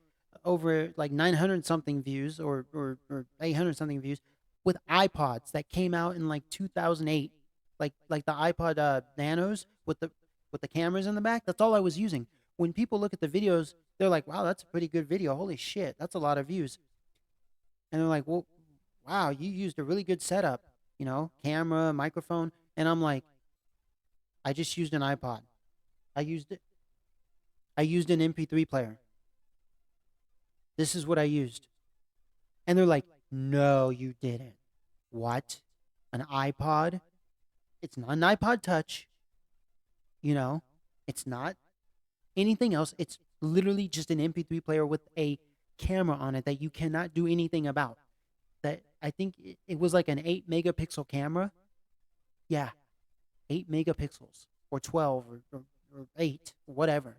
like 900 something views, or 800 something views, with iPods that came out in like 2008, like the iPod Nanos with the cameras in the back. That's all I was using. When people look at the videos, they're like, "Wow, that's a pretty good video. Holy shit, that's a lot of views." And they're like, "Well, wow, you used a really good setup, camera, microphone." And I'm like, "I just used an iPod. I used it. I used an MP3 player. This is what I used." And they're like, "No, you didn't." What? An iPod? It's not an iPod Touch, you know? It's not anything else. It's literally just an MP3 player with a camera on it that you cannot do anything about. That I think it was like an 8 megapixel camera. Yeah, 8 megapixels, or 12, or 8, whatever.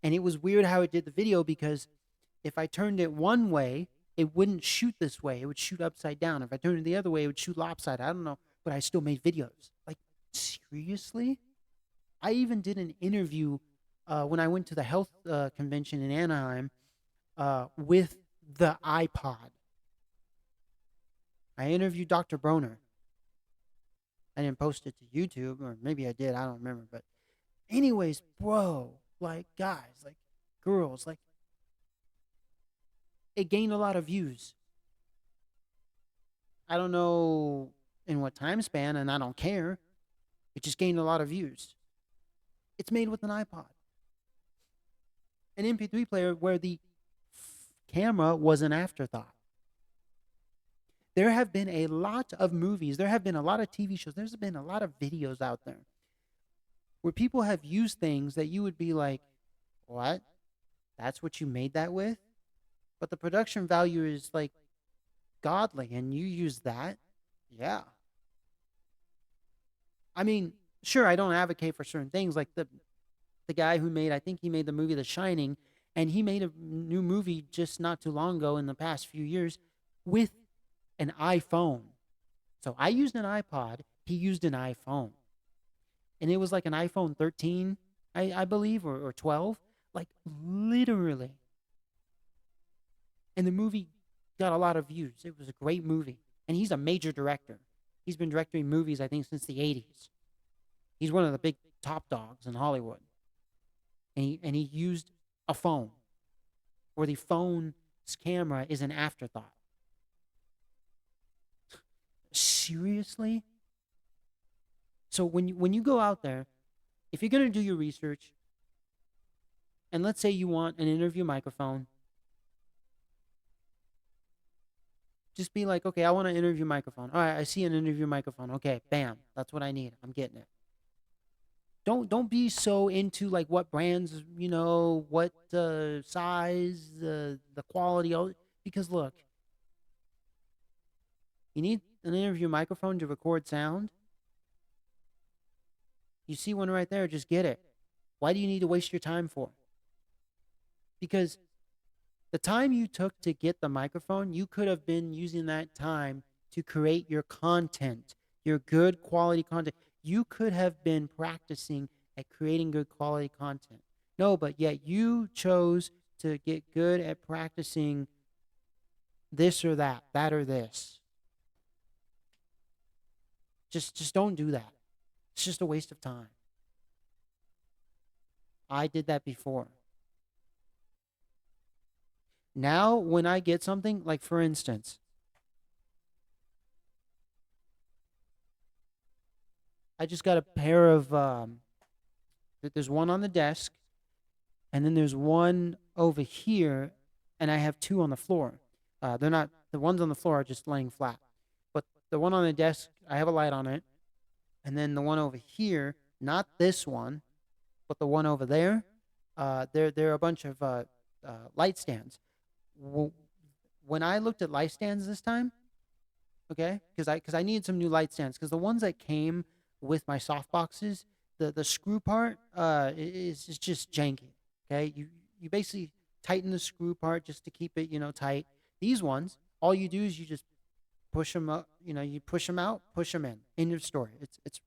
And it was weird how it did the video, because if I turned it one way, it wouldn't shoot this way. It would shoot upside down. If I turned it the other way, it would shoot lopsided. I don't know, but I still made videos. Like, seriously? I even did an interview when I went to the health convention in Anaheim with the iPod. I interviewed Dr. Broner. I didn't post it to YouTube, or maybe I did. I don't remember. But, anyways, bro, like, guys, like, girls, like, it gained a lot of views. I don't know in what time span, and I don't care. It just gained a lot of views. It's made with an iPod, an MP3 player where the camera was an afterthought. There have been a lot of movies, there have been a lot of TV shows, there's been a lot of videos out there where people have used things that you would be like, "What? That's what you made that with?" But the production value is like godly, and you use that. Yeah. I mean, sure, I don't advocate for certain things, like the guy who made, I think he made the movie The Shining, and he made a new movie just not too long ago, in the past few years, with an iPhone. So I used an iPod, he used an iPhone. And it was like an iPhone 13, I believe, or 12. Like, literally. And the movie got a lot of views. It was a great movie. And he's a major director. He's been directing movies, I think, since the 80s. He's one of the big top dogs in Hollywood. And he used a phone, where the phone's camera is an afterthought. Seriously? So when you go out there, if you're going to do your research, and let's say you want an interview microphone, just be like, "Okay, I want an interview microphone. All right, I see an interview microphone. Okay, bam, that's what I need. I'm getting it." Don't be so into like what brands, what size, the quality, because look, you need an interview microphone to record sound. You see one right there, just get it. Why do you need to waste your time for? because the time you took to get the microphone, you could have been using that time to create your content, your good quality content. You could have been practicing at creating good quality content. No, but yet you chose to get good at practicing this or that or this. Just don't do that. It's just a waste of time. I did that before. Now, when I get something, like for instance, I just got a pair of there's one on the desk, and then there's one over here, and I have two on the floor. They're not the ones on the floor are just laying flat, but the one on the desk, I have a light on it, and then the one over here, not this one, but the one over there, they're a bunch of light stands. When I looked at light stands this time, okay, because I needed some new light stands because the ones that came with my soft boxes, the screw part is just janky. Okay, you basically tighten the screw part just to keep it tight. These ones, all you do is you just push them up. You push them out, push them in. End of story.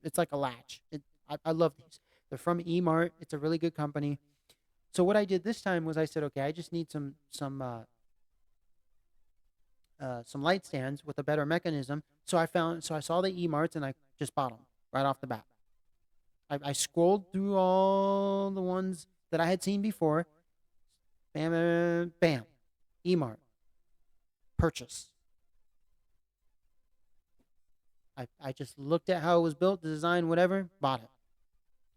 It's like a latch. I love these. They're from Emart. It's a really good company. So what I did this time was I said, okay, I just need some light stands with a better mechanism. So I saw the Emarts and I just bought them right off the bat. I scrolled through all the ones that I had seen before. Bam, bam, bam. Emart. Purchase. I just looked at how it was built, the design, whatever, bought it.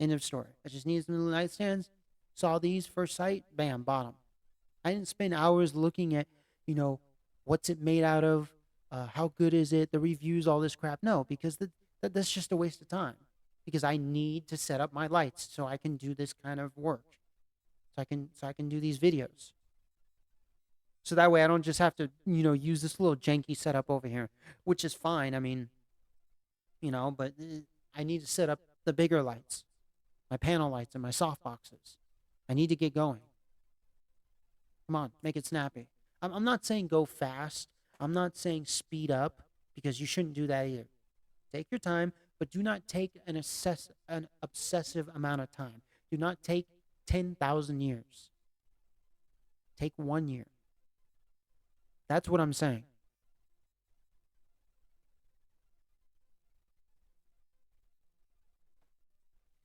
End of story. I just needed some new nightstands. Saw these first sight, bam, bought them. I didn't spend hours looking at, what's it made out of, how good is it, the reviews, all this crap. No, because that's just a waste of time. Because I need to set up my lights so I can do this kind of work. So I can do these videos. So that way I don't just have to, use this little janky setup over here, which is fine. I mean, but I need to set up the bigger lights, my panel lights and my soft boxes. I need to get going. Come on, make it snappy. I'm not saying go fast. I'm not saying speed up because you shouldn't do that either. Take your time, but do not take an obsessive amount of time. Do not take 10,000 years. Take 1 year. That's what I'm saying.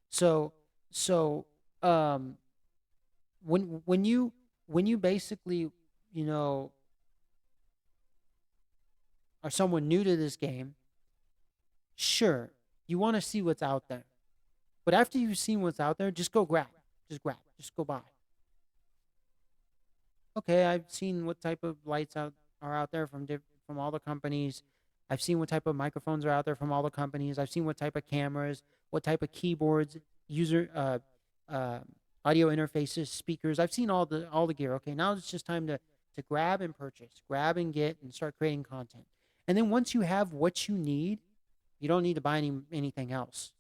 So, so, um, when you basically, you know, are someone new to this game, sure, you want to see what's out there. But after you've seen what's out there, just go grab. Just grab. Just go buy. Okay, I've seen what type of lights are out there from all the companies. I've seen what type of microphones are out there from all the companies. I've seen what type of cameras, what type of keyboards, user uh, audio interfaces, speakers. I've seen all the gear. Okay, now it's just time to grab and purchase, grab and get, and start creating content. And then once you have what you need, you don't need to buy anything else.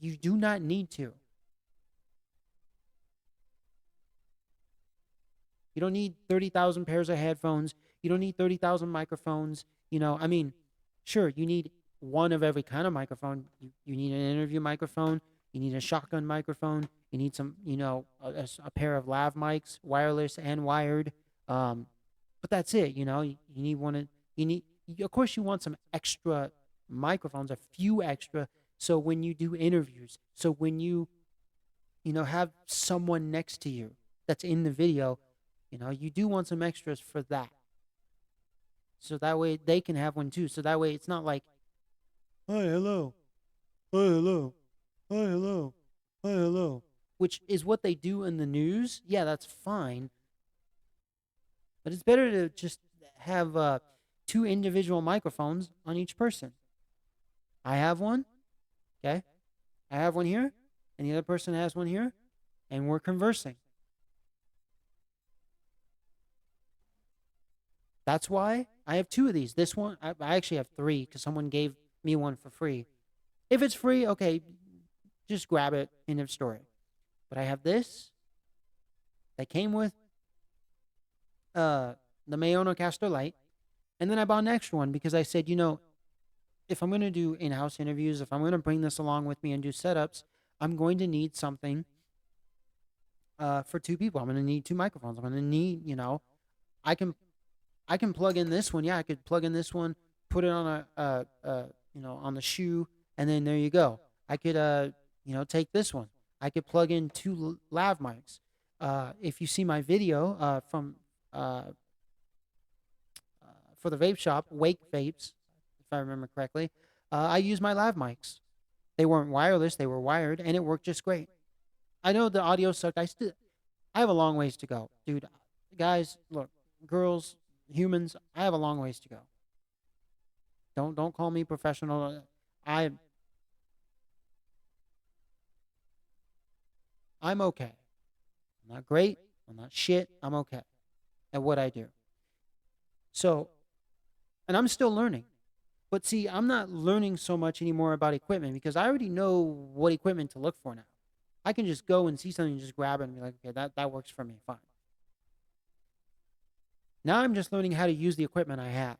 You do not need to. You don't need 30,000 pairs of headphones. You don't need 30,000 microphones. I mean, sure, you need one of every kind of microphone. You need an interview microphone. You need a shotgun microphone. You need some, a pair of lav mics, wireless and wired. Um, but that's it. You need of course, you want some extra microphones, a few extra. So when you do interviews, so when you have someone next to you that's in the video, you do want some extras for that. So that way they can have one too. So that way it's not like, hi, hello, hi, hello, hi, hello, hi, hello, which is what they do in the news. Yeah, that's fine. But it's better to just have two individual microphones on each person. I have one, okay? I have one here, and the other person has one here, and we're conversing. That's why I have two of these. This one, I actually have three because someone gave me one for free. If it's free, okay, just grab it. End of story. But I have this that came with uh, the Mayono Caster Light, and then I bought an extra one because I said, if I'm going to do in-house interviews, if I'm going to bring this along with me and do setups, I'm going to need something for two people. I'm going to need two microphones. I'm going to need, I can I can plug in this one. Yeah, I could plug in this one, put it on on the shoe, and then there you go. I could take this one. I could plug in two lav mics. If you see my video from uh, for the vape shop, Wake Vapes, if I remember correctly, I use my lav mics. They weren't wireless; they were wired, and it worked just great. I know the audio sucked. I have a long ways to go, dude. Guys, look, girls, humans, I have a long ways to go. Don't call me professional. I I'm okay. I'm not great. I'm not shit. I'm okay at what I do. So, and I'm still learning. But see, I'm not learning so much anymore about equipment because I already know what equipment to look for now. I can just go and see something and just grab it and be like, okay, that works for me. Fine. Now I'm just learning how to use the equipment I have.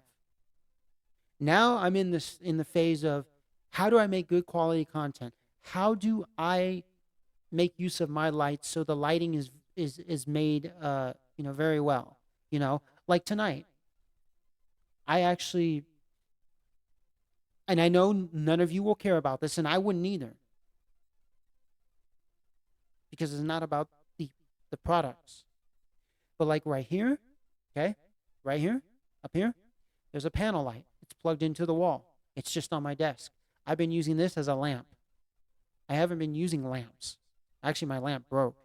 Now I'm in the phase of how do I make good quality content? How do I make use of my lights so the lighting is made very well. Like tonight, I actually, and I know none of you will care about this, and I wouldn't either, because it's not about the products. But like right here, okay, right here, up here, there's a panel light. It's plugged into the wall. It's just on my desk. I've been using this as a lamp. I haven't been using lamps. Actually, my lamp broke.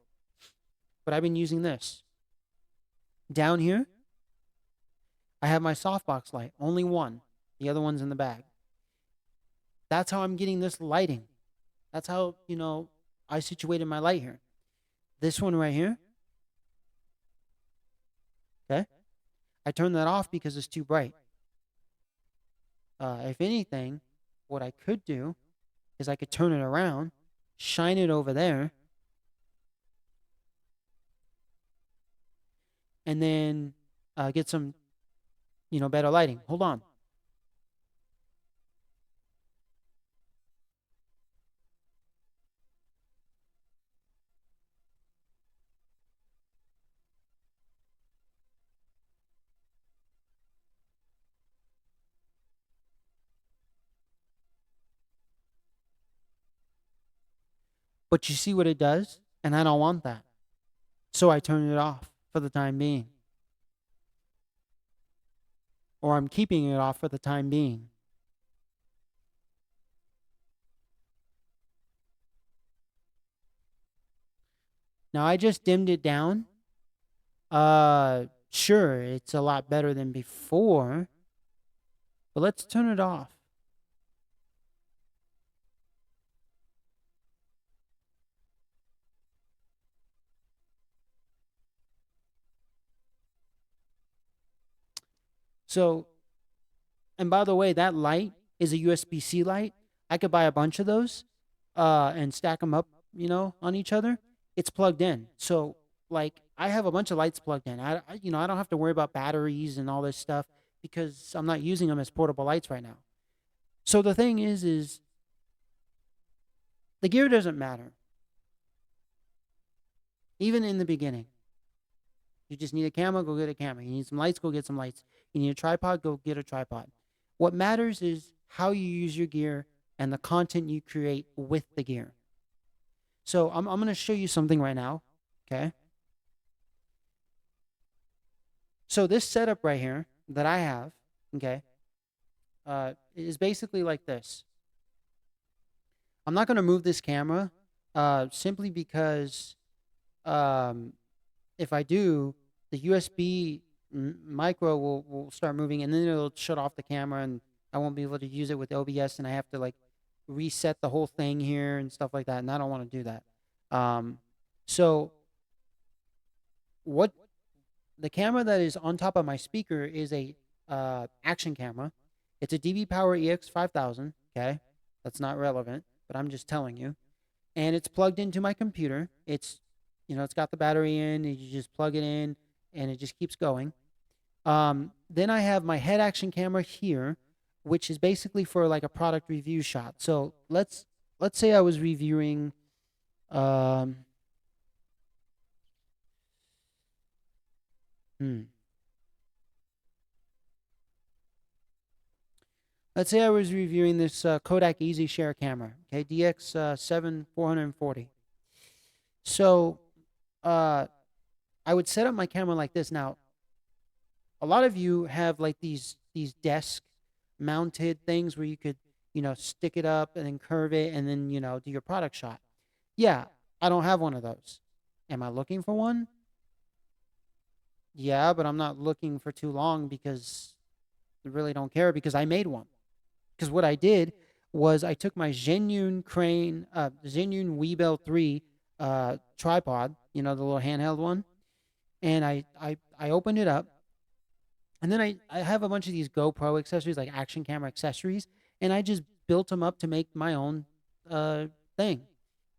But I've been using this. Down here, I have my softbox light. Only one. The other one's in the bag. That's how I'm getting this lighting. That's how, I situated my light here. This one right here, okay? I turned that off because it's too bright. If anything, what I could do is I could turn it around, shine it over there, and then get some, better lighting. Hold on. But you see what it does? And I don't want that. So I turn it off for the time being. Or I'm keeping it off for the time being. Now I just dimmed it down. Sure, it's a lot better than before. But let's turn it off. So, and by the way, that light is a USB-C light. I could buy a bunch of those and stack them up, on each other. It's plugged in. So, like, I have a bunch of lights plugged in. I don't have to worry about batteries and all this stuff because I'm not using them as portable lights right now. So the thing is the gear doesn't matter. Even in the beginning. You just need a camera, go get a camera. You need some lights, go get some lights. You need a tripod, go get a tripod. What matters is how you use your gear and the content you create with the gear. So I'm going to show you something right now, okay? So this setup right here that I have, okay, is basically like this. I'm not going to move this camera simply because if I do, the USB micro will start moving and then it'll shut off the camera and I won't be able to use it with OBS and I have to like reset the whole thing here and stuff like that. And I don't want to do that. So what the camera that is on top of my speaker is a action camera. It's a DB Power EX5000. Okay. That's not relevant, but I'm just telling you. And it's plugged into my computer. It's got the battery in and you just plug it in and it just keeps going. Then I have my head action camera here, which is basically for like a product review shot. So let's say I was reviewing um hmm, let's say I was reviewing this Kodak Easy Share camera, okay, DX 7 440. So uh I would set up my camera like this. Now, a lot of you have like these desk mounted things where you could, stick it up and then curve it and then, do your product shot. Yeah, I don't have one of those. Am I looking for one? Yeah, but I'm not looking for too long because I really don't care because I made one. Because what I did was I took my Zhenyun Weebel 3 tripod, the little handheld one, and I opened it up. And then I have a bunch of these GoPro accessories, like action camera accessories, and I just built them up to make my own uh, thing,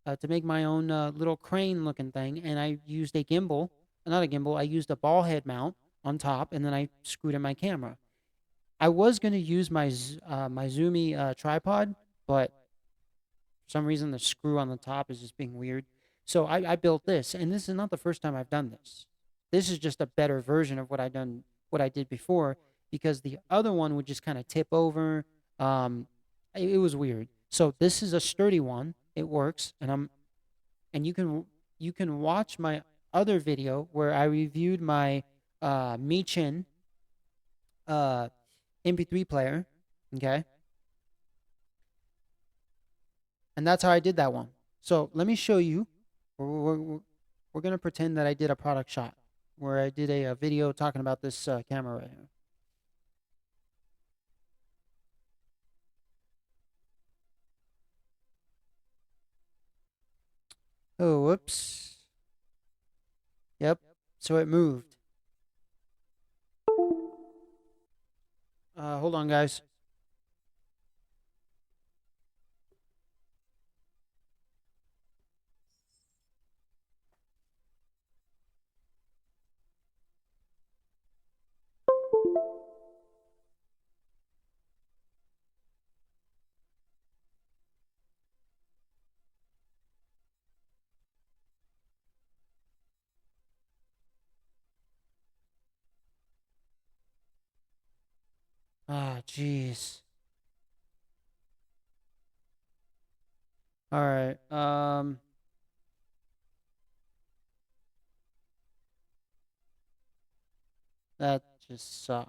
to make my own little crane looking thing. And I used a gimbal, not a gimbal, I used a ball head mount on top, and then I screwed in my camera. I was going to use my Zoomy tripod, but for some reason the screw on the top is just being weird. So I built this, and this is not the first time I've done this. This is just a better version of what I did before, because the other one would just kind of tip over. It was weird. So this is a sturdy one. It works, and you can watch my other video where I reviewed my Michin uh MP3 player. Okay, and that's how I did that one. So let me show you. We're gonna pretend that I did a product shot where I did a video talking about this camera right here. Oh, whoops. Yep. So it moved. Hold on, guys. Ah, jeez. All right. That just sucks.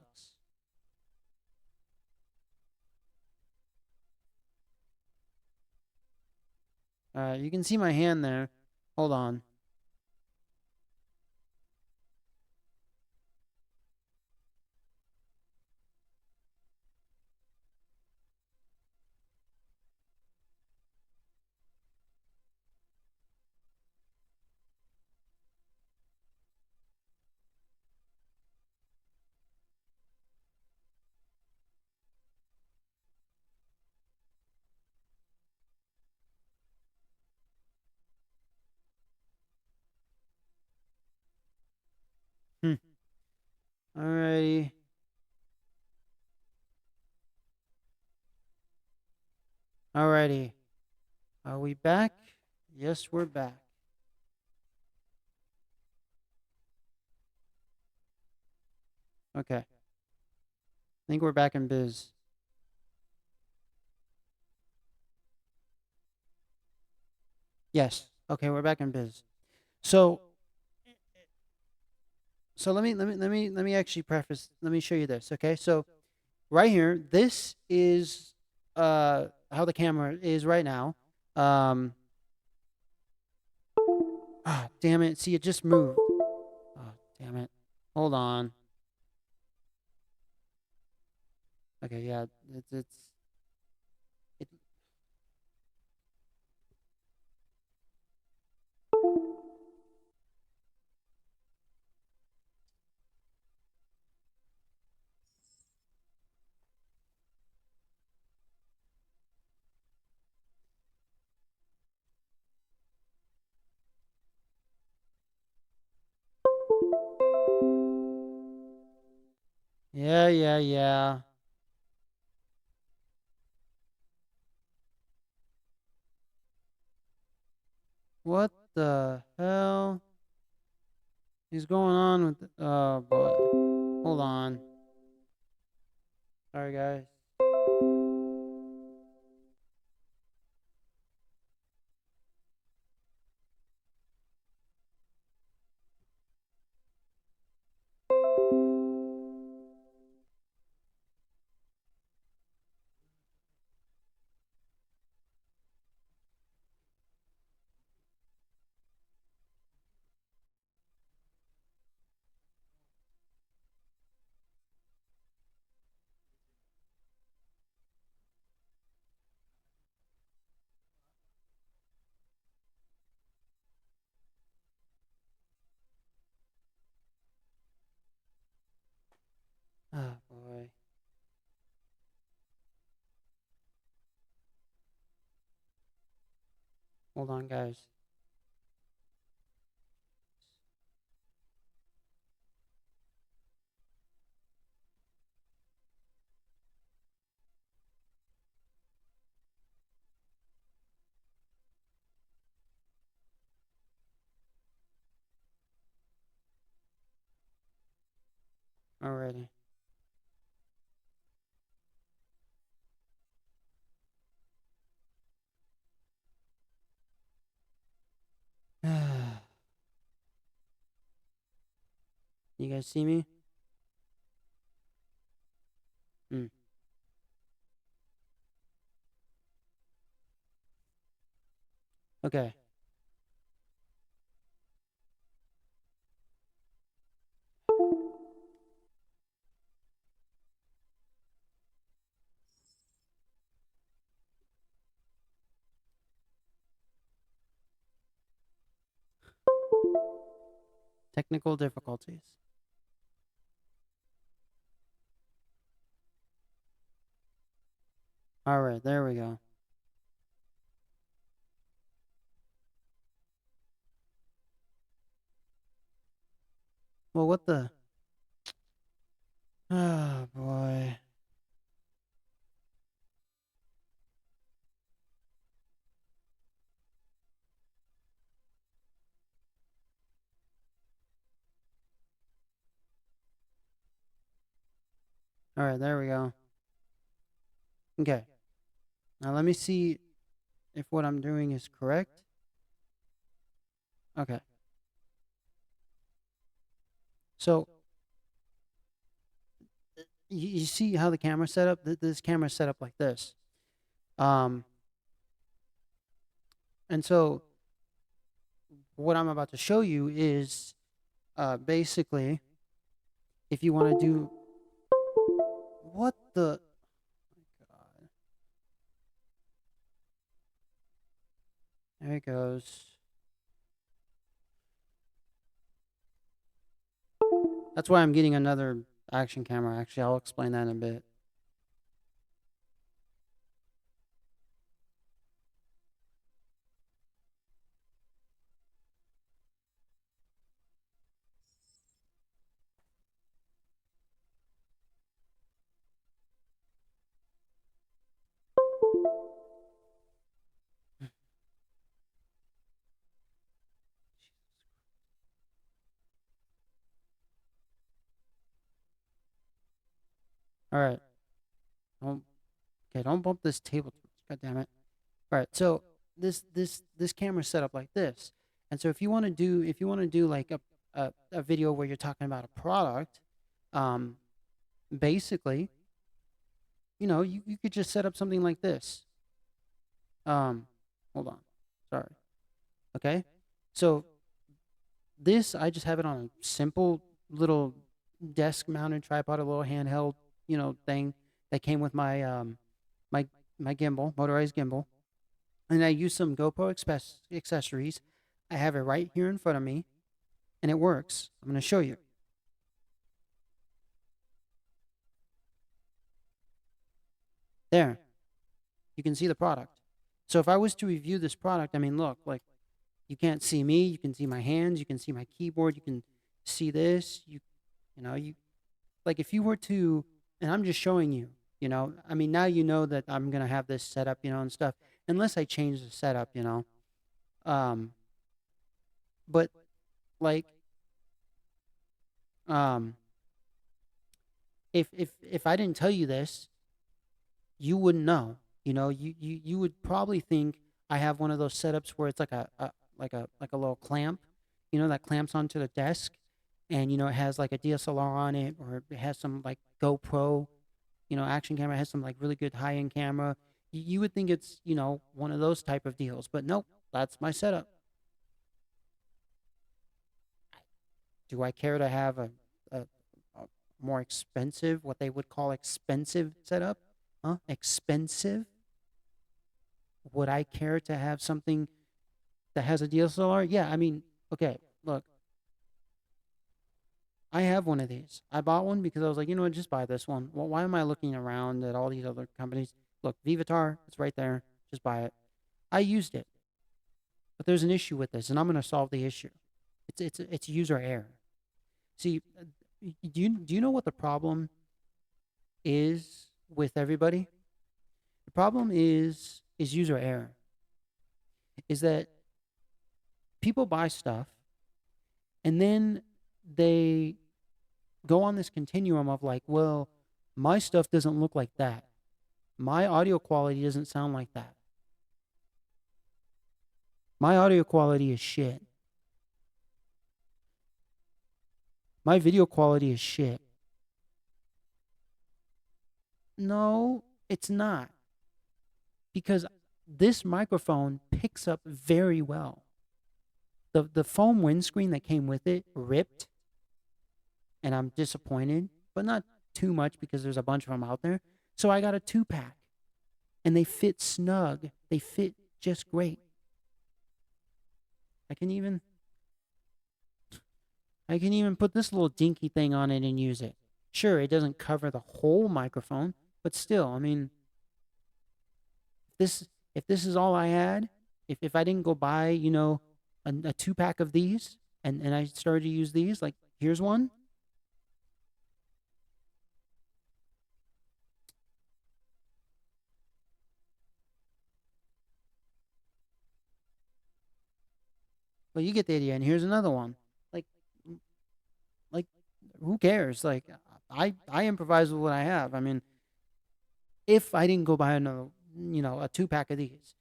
All right, you can see my hand there. Hold on. Hmm. All righty. All righty. Are we back? Yes, we're back. Okay. I think we're back in biz. Yes. Okay, we're back in biz. So let me actually preface. Let me show you this. Okay, so right here, this is how the camera is right now. Um, damn it! See, it just moved. Oh, damn it! Hold on. Okay, yeah, it. Yeah, yeah, yeah. What the hell is going on with? Oh boy. Hold on. Sorry, guys. Oh boy. Hold on, guys. Alrighty. You guys see me? Hmm. Okay. Technical difficulties. All right, there we go. Well, what the? Oh boy. All right, there we go. Okay. Now let me see if what I'm doing is correct. Okay. So you see how the camera's set up? This camera's set up like this. Um, and so what I'm about to show you is basically if you want to do what the God. There it goes. That's why I'm getting another action camera. Actually, I'll explain that in a bit. All right. Don't, okay, don't bump this table too much. God damn it. All right. So this camera's set up like this. And so if you want to do like a video where you're talking about a product, um, basically, you could just set up something like this. Um, hold on. Sorry. Okay. So this, I just have it on a simple little desk mounted tripod, a little handheld, thing that came with my my gimbal, motorized gimbal. And I use some GoPro accessories. I have it right here in front of me, and it works. I'm going to show you. There, you can see the product. So if I was to review this product, I mean, look, like you can't see me, you can see my hands, you can see my keyboard, you can see this. You know, Like if you were to, and I'm just showing you, I mean, now you know that I'm gonna have this setup, and stuff, unless I change the setup, um, but like, um, if I didn't tell you this, you wouldn't know. You would probably think I have one of those setups where it's like a little clamp, that clamps onto the desk, and it has like a DSLR on it, or it has some like GoPro, action camera, it has some like really good high end camera. You would think it's one of those type of deals, but nope, that's my setup. Do I care to have a more expensive, what they would call expensive setup? Huh? Expensive? Would I care to have something that has a DSLR? Yeah, I mean, okay, look, I have one of these. I bought one because I was like, you know what, just buy this one. Well, why am I looking around at all these other companies? Look, Vivitar, it's right there. Just buy it. I used it, but there's an issue with this, and I'm going to solve the issue. It's user error. See, do you know what the problem is with everybody? The problem is user error. Is that people buy stuff and then they go on this continuum of like, well, my stuff doesn't look like that. My audio quality doesn't sound like that. My audio quality is shit. My video quality is shit. No, it's not. Because this microphone picks up very well. The foam windscreen that came with it ripped, and I'm disappointed, but not too much because there's a bunch of them out there. So I got a 2-pack, and they fit snug. They fit just great. I can even put this little dinky thing on it and use it. Sure, it doesn't cover the whole microphone, but still, I mean, this if this is all I had, if I didn't go buy, a 2-pack of these, and I started to use these, like here's one. Well, you get the idea, and here's another one. Like like who cares? Like I improvise with what I have. I mean, if I didn't go buy another, a 2-pack of these.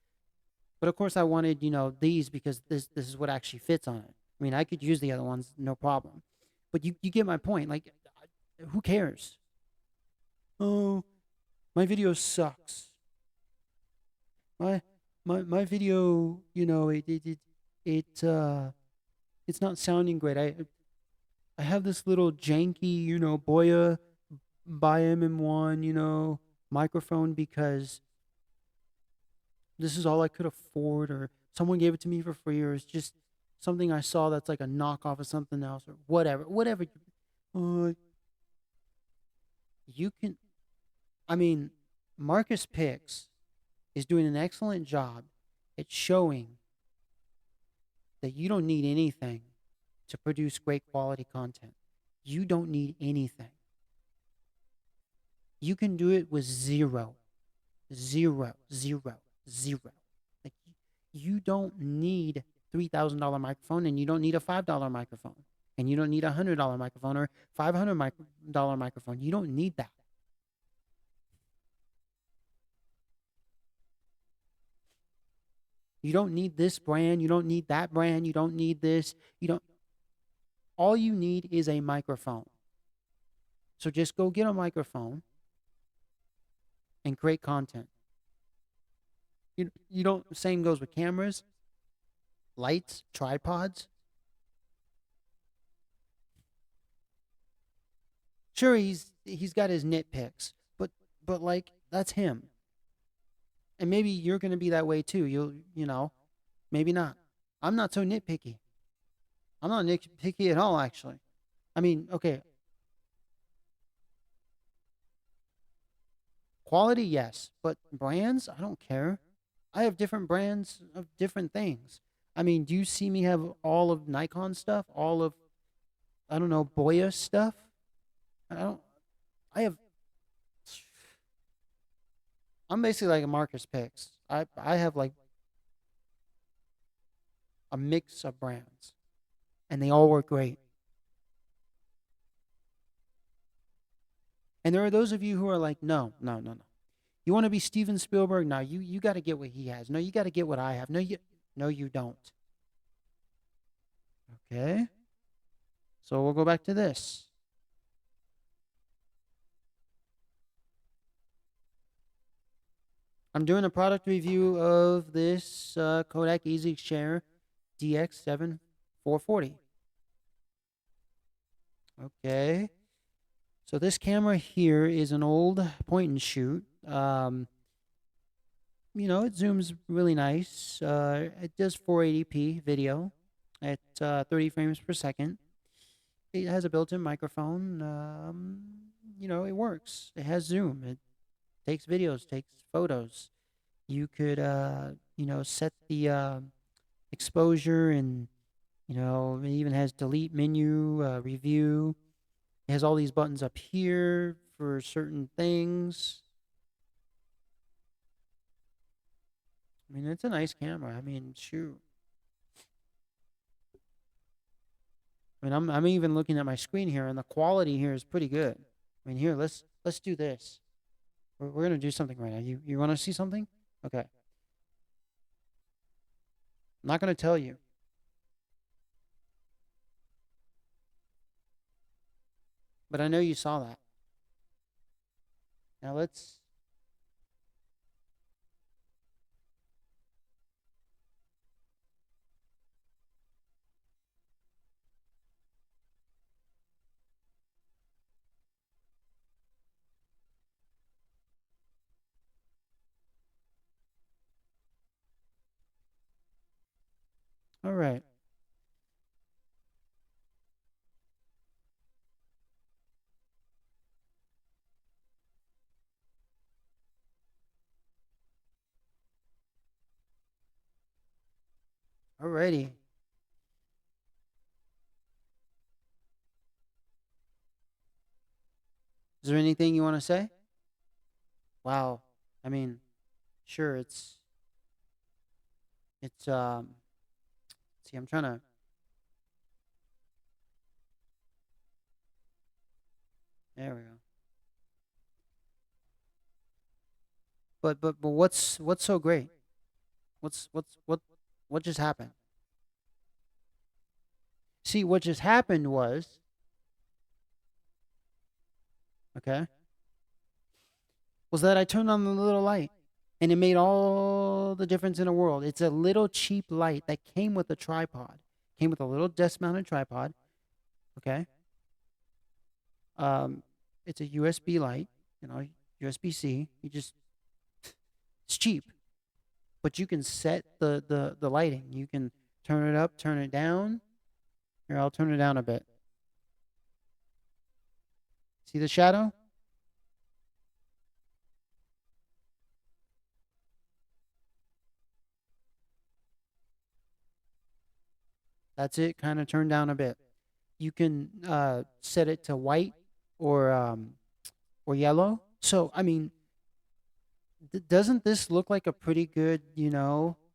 But of course I wanted, these because this is what actually fits on it. I mean, I could use the other ones, no problem. But you get my point. Like, who cares? Oh, my video sucks. My my video, it's not sounding great. I have this little janky, Boya by MM1, microphone because this is all I could afford, or someone gave it to me for free, or it's just something I saw that's like a knockoff of something else, or whatever. Whatever. Uh, you can, I mean, Marcus Picks is doing an excellent job at showing that you don't need anything to produce great quality content. You don't need anything. You can do it with zero, zero, zero, zero. Like you don't need $3,000 microphone, and you don't need a $5 microphone, and you don't need $100 microphone or $500 microphone. You don't need that. You don't need this brand. You don't need that brand. You don't need this. You don't. All you need is a microphone. So just go get a microphone and create content. You don't. Same goes with cameras, lights, tripods. Sure, he's got his nitpicks, but like that's him. And maybe you're gonna be that way too. Maybe not. I'm not so nitpicky. I'm not nitpicky at all, actually. I mean, okay, quality, yes, but brands, I don't care. I have different brands of different things. I mean, do you see me have all of Nikon stuff, all of I don't know Boya stuff? I don't. I have I'm basically like a Marcus Picks. I have like a mix of brands, and they all work great. And there are those of you who are like, no, no, no, no. You want to be Steven Spielberg? No, you got to get what he has. No, you got to get what I have. No, you don't. Okay. So we'll go back to this. I'm doing a product review of this Kodak Easy Share DX7 440. Okay. So this camera here is an old point and shoot. It zooms really nice. It does 480p video at 30 frames per second. It has a built-in microphone. It works. It has zoom. It takes videos, takes photos. You could, set the exposure, and it even has delete menu, review. It has all these buttons up here for certain things. I mean, it's a nice camera. I mean, shoot. I mean, I'm even looking at my screen here, and the quality here is pretty good. I mean, here, let's do this. We're gonna do something right now. You want to see something? Okay. I'm not gonna tell you, but I know you saw that. Now let's. All right. Alrighty. Is there anything you want to say? Wow. I mean, sure. It's. See, I'm trying to. There we go. But what's so great? What just happened? See, what just happened was, okay, was that I turned on the little light, and it made all the difference in the world. It's a little cheap light that came with a tripod. Came with a little desk mounted tripod. Okay. Um, it's a USB light, USB-C. It's cheap, but you can set the lighting. You can turn it up, turn it down. Here, I'll turn it down a bit. See the shadow? That's it, kind of turned down a bit. You can set it to white or yellow. So, I mean, doesn't this look like a pretty good,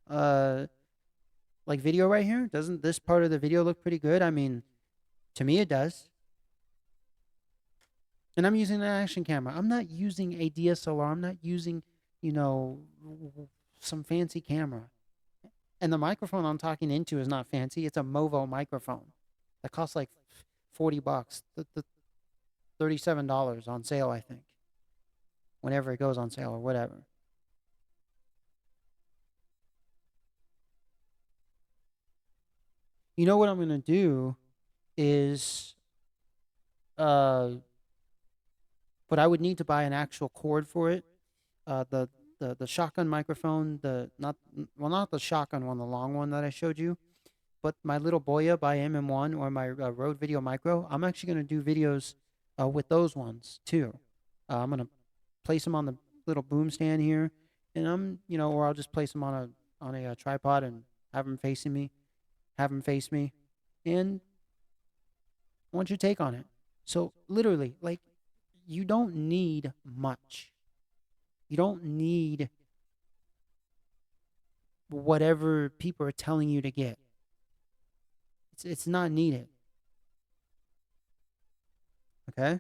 like video right here? Doesn't this part of the video look pretty good? I mean, to me it does. And I'm using an action camera. I'm not using a DSLR. I'm not using, you know, some fancy camera. And the microphone I'm talking into is not fancy. It's a Movo microphone that costs like $40. The $37 on sale, I think. Whenever it goes on sale or whatever. You know what I'm gonna do is uh but I would need to buy an actual cord for it. The shotgun microphone, the not well not the shotgun one, the long one that I showed you, but my little Boya by MM1 or my Rode Video Micro. I'm actually gonna do videos with those ones too. I'm gonna place them on the little boom stand here, and or I'll just place them on a tripod and have them facing me, have them face me, and I want your take on it. So literally, like You don't need much. You don't need whatever people are telling you to get. It's not needed. Okay?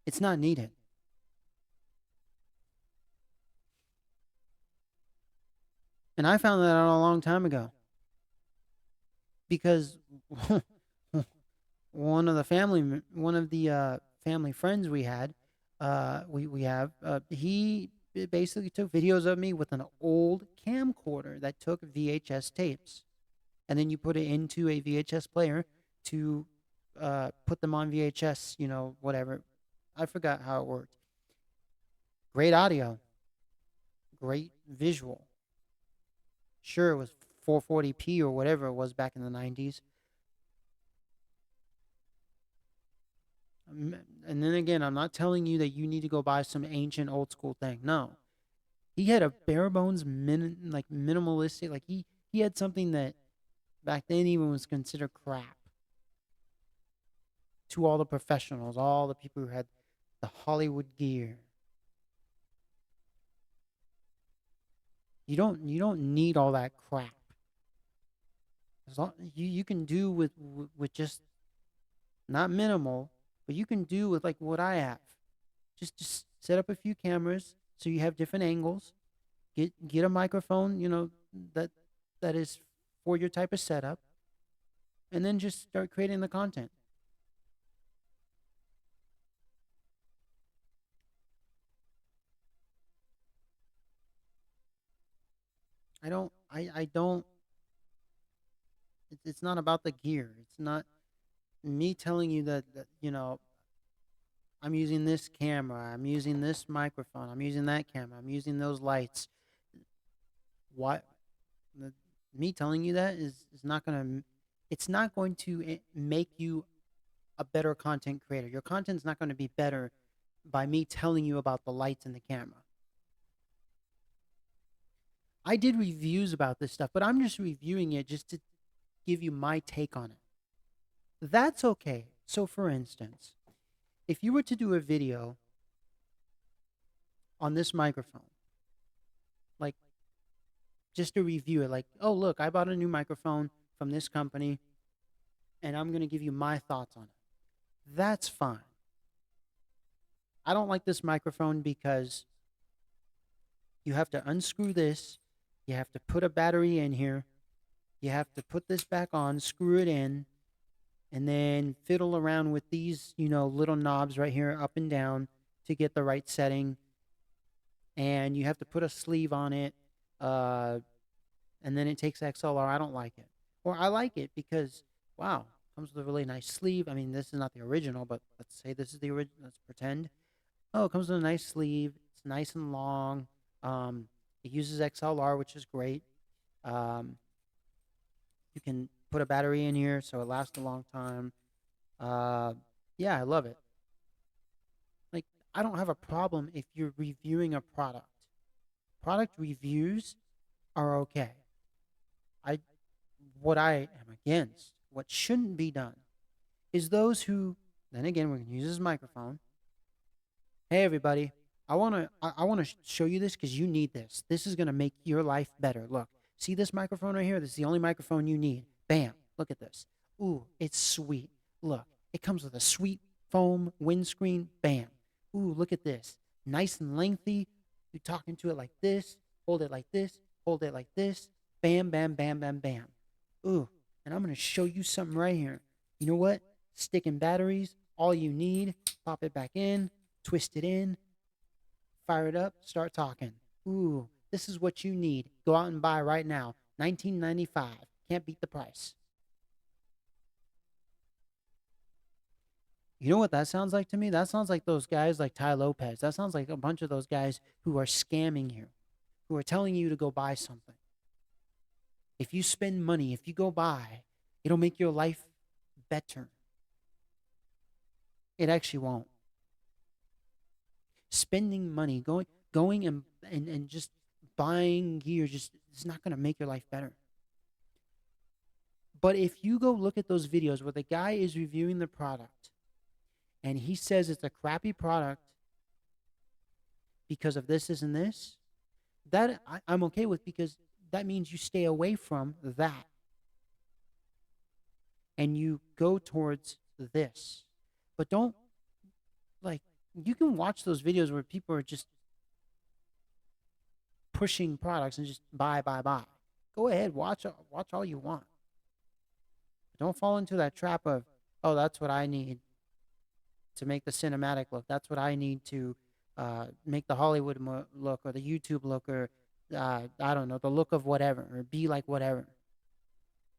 It's not needed. And I found that out a long time ago because one of the family friends we had, we have, he basically took videos of me with an old camcorder that took VHS tapes, and then you put it into a VHS player to put them on VHS. Whatever. I forgot how it worked. Great audio, great visual. Sure, it was 440p or whatever it was back in the 90s. And then again, I'm not telling you that you need to go buy some ancient old school thing. No, he had a bare bones like minimalistic. Like he had something that back then even was considered crap to all the professionals, all the people who had the Hollywood gear. You don't need all that crap. As long you can do with just not minimal, but you can do with like what I have. Just set up a few cameras so you have different angles. Get a microphone, that that is for your type of setup, and then just start creating the content. I don't. It's not about the gear. It's not me telling you that I'm using this camera, I'm using this microphone, I'm using that camera, I'm using those lights. Why? the- Me telling you that is not gonna. It's not going to make you a better content creator. Your content's not going to be better by me telling you about the lights and the camera. I did reviews about this stuff, but I'm just reviewing it just to give you my take on it. That's okay. So, for instance, if you were to do a video on this microphone, like just to review it, like, oh, look, I bought a new microphone from this company and I'm going to give you my thoughts on it. That's fine. I don't like this microphone because you have to unscrew this, you have to put a battery in here, you have to put this back on, screw it in, and then fiddle around with these, little knobs right here up and down to get the right setting. And you have to put a sleeve on it. Uh, and then it takes XLR. I don't like it. Or I like it because, wow, comes with a really nice sleeve. I mean, this is not the original, but let's say this is the original. Let's pretend. Oh, it comes with a nice sleeve. It's nice and long. It uses XLR, which is great. Um, you can put a battery in here, so it lasts a long time. Uh, yeah, I love it. Like, I don't have a problem if you're reviewing a product. Product reviews are okay. I What I am against, what shouldn't be done, is those who. Then again, we're gonna use this microphone. Hey, everybody, I wanna show you this because you need this. This is gonna make your life better. Look, see this microphone right here? This is the only microphone you need. Bam! Look at this. Ooh, it's sweet. Look, it comes with a sweet foam windscreen. Bam! Ooh, look at this. Nice and lengthy. You talking to it like this. Hold it like this. Hold it like this. Bam, bam, bam, bam, bam. Ooh, and I'm gonna show you something right here. You know what? Stick in batteries. All you need. Pop it back in, twist it in, fire it up, start talking. Ooh, this is what you need. Go out and buy right now. 19.95. Can't beat the price. You know what that sounds like to me? That sounds like those guys like Ty Lopez. That sounds like a bunch of those guys who are scamming you, who are telling you to go buy something. If you spend money, if you go buy, it'll make your life better. It actually won't. Spending money, going and just buying gear just is not going to make your life better. But if you go look at those videos where the guy is reviewing the product and he says it's a crappy product because of this and this, that I'm okay with, because that means you stay away from that and you go towards this. But don't, like, you can watch those videos where people are just pushing products and just buy, buy, buy. Go ahead, watch all you want. But don't fall into that trap of, oh, that's what I need to make the cinematic look. That's what I need to make the Hollywood look, or the YouTube look, or I don't know, the look of whatever, or be like whatever.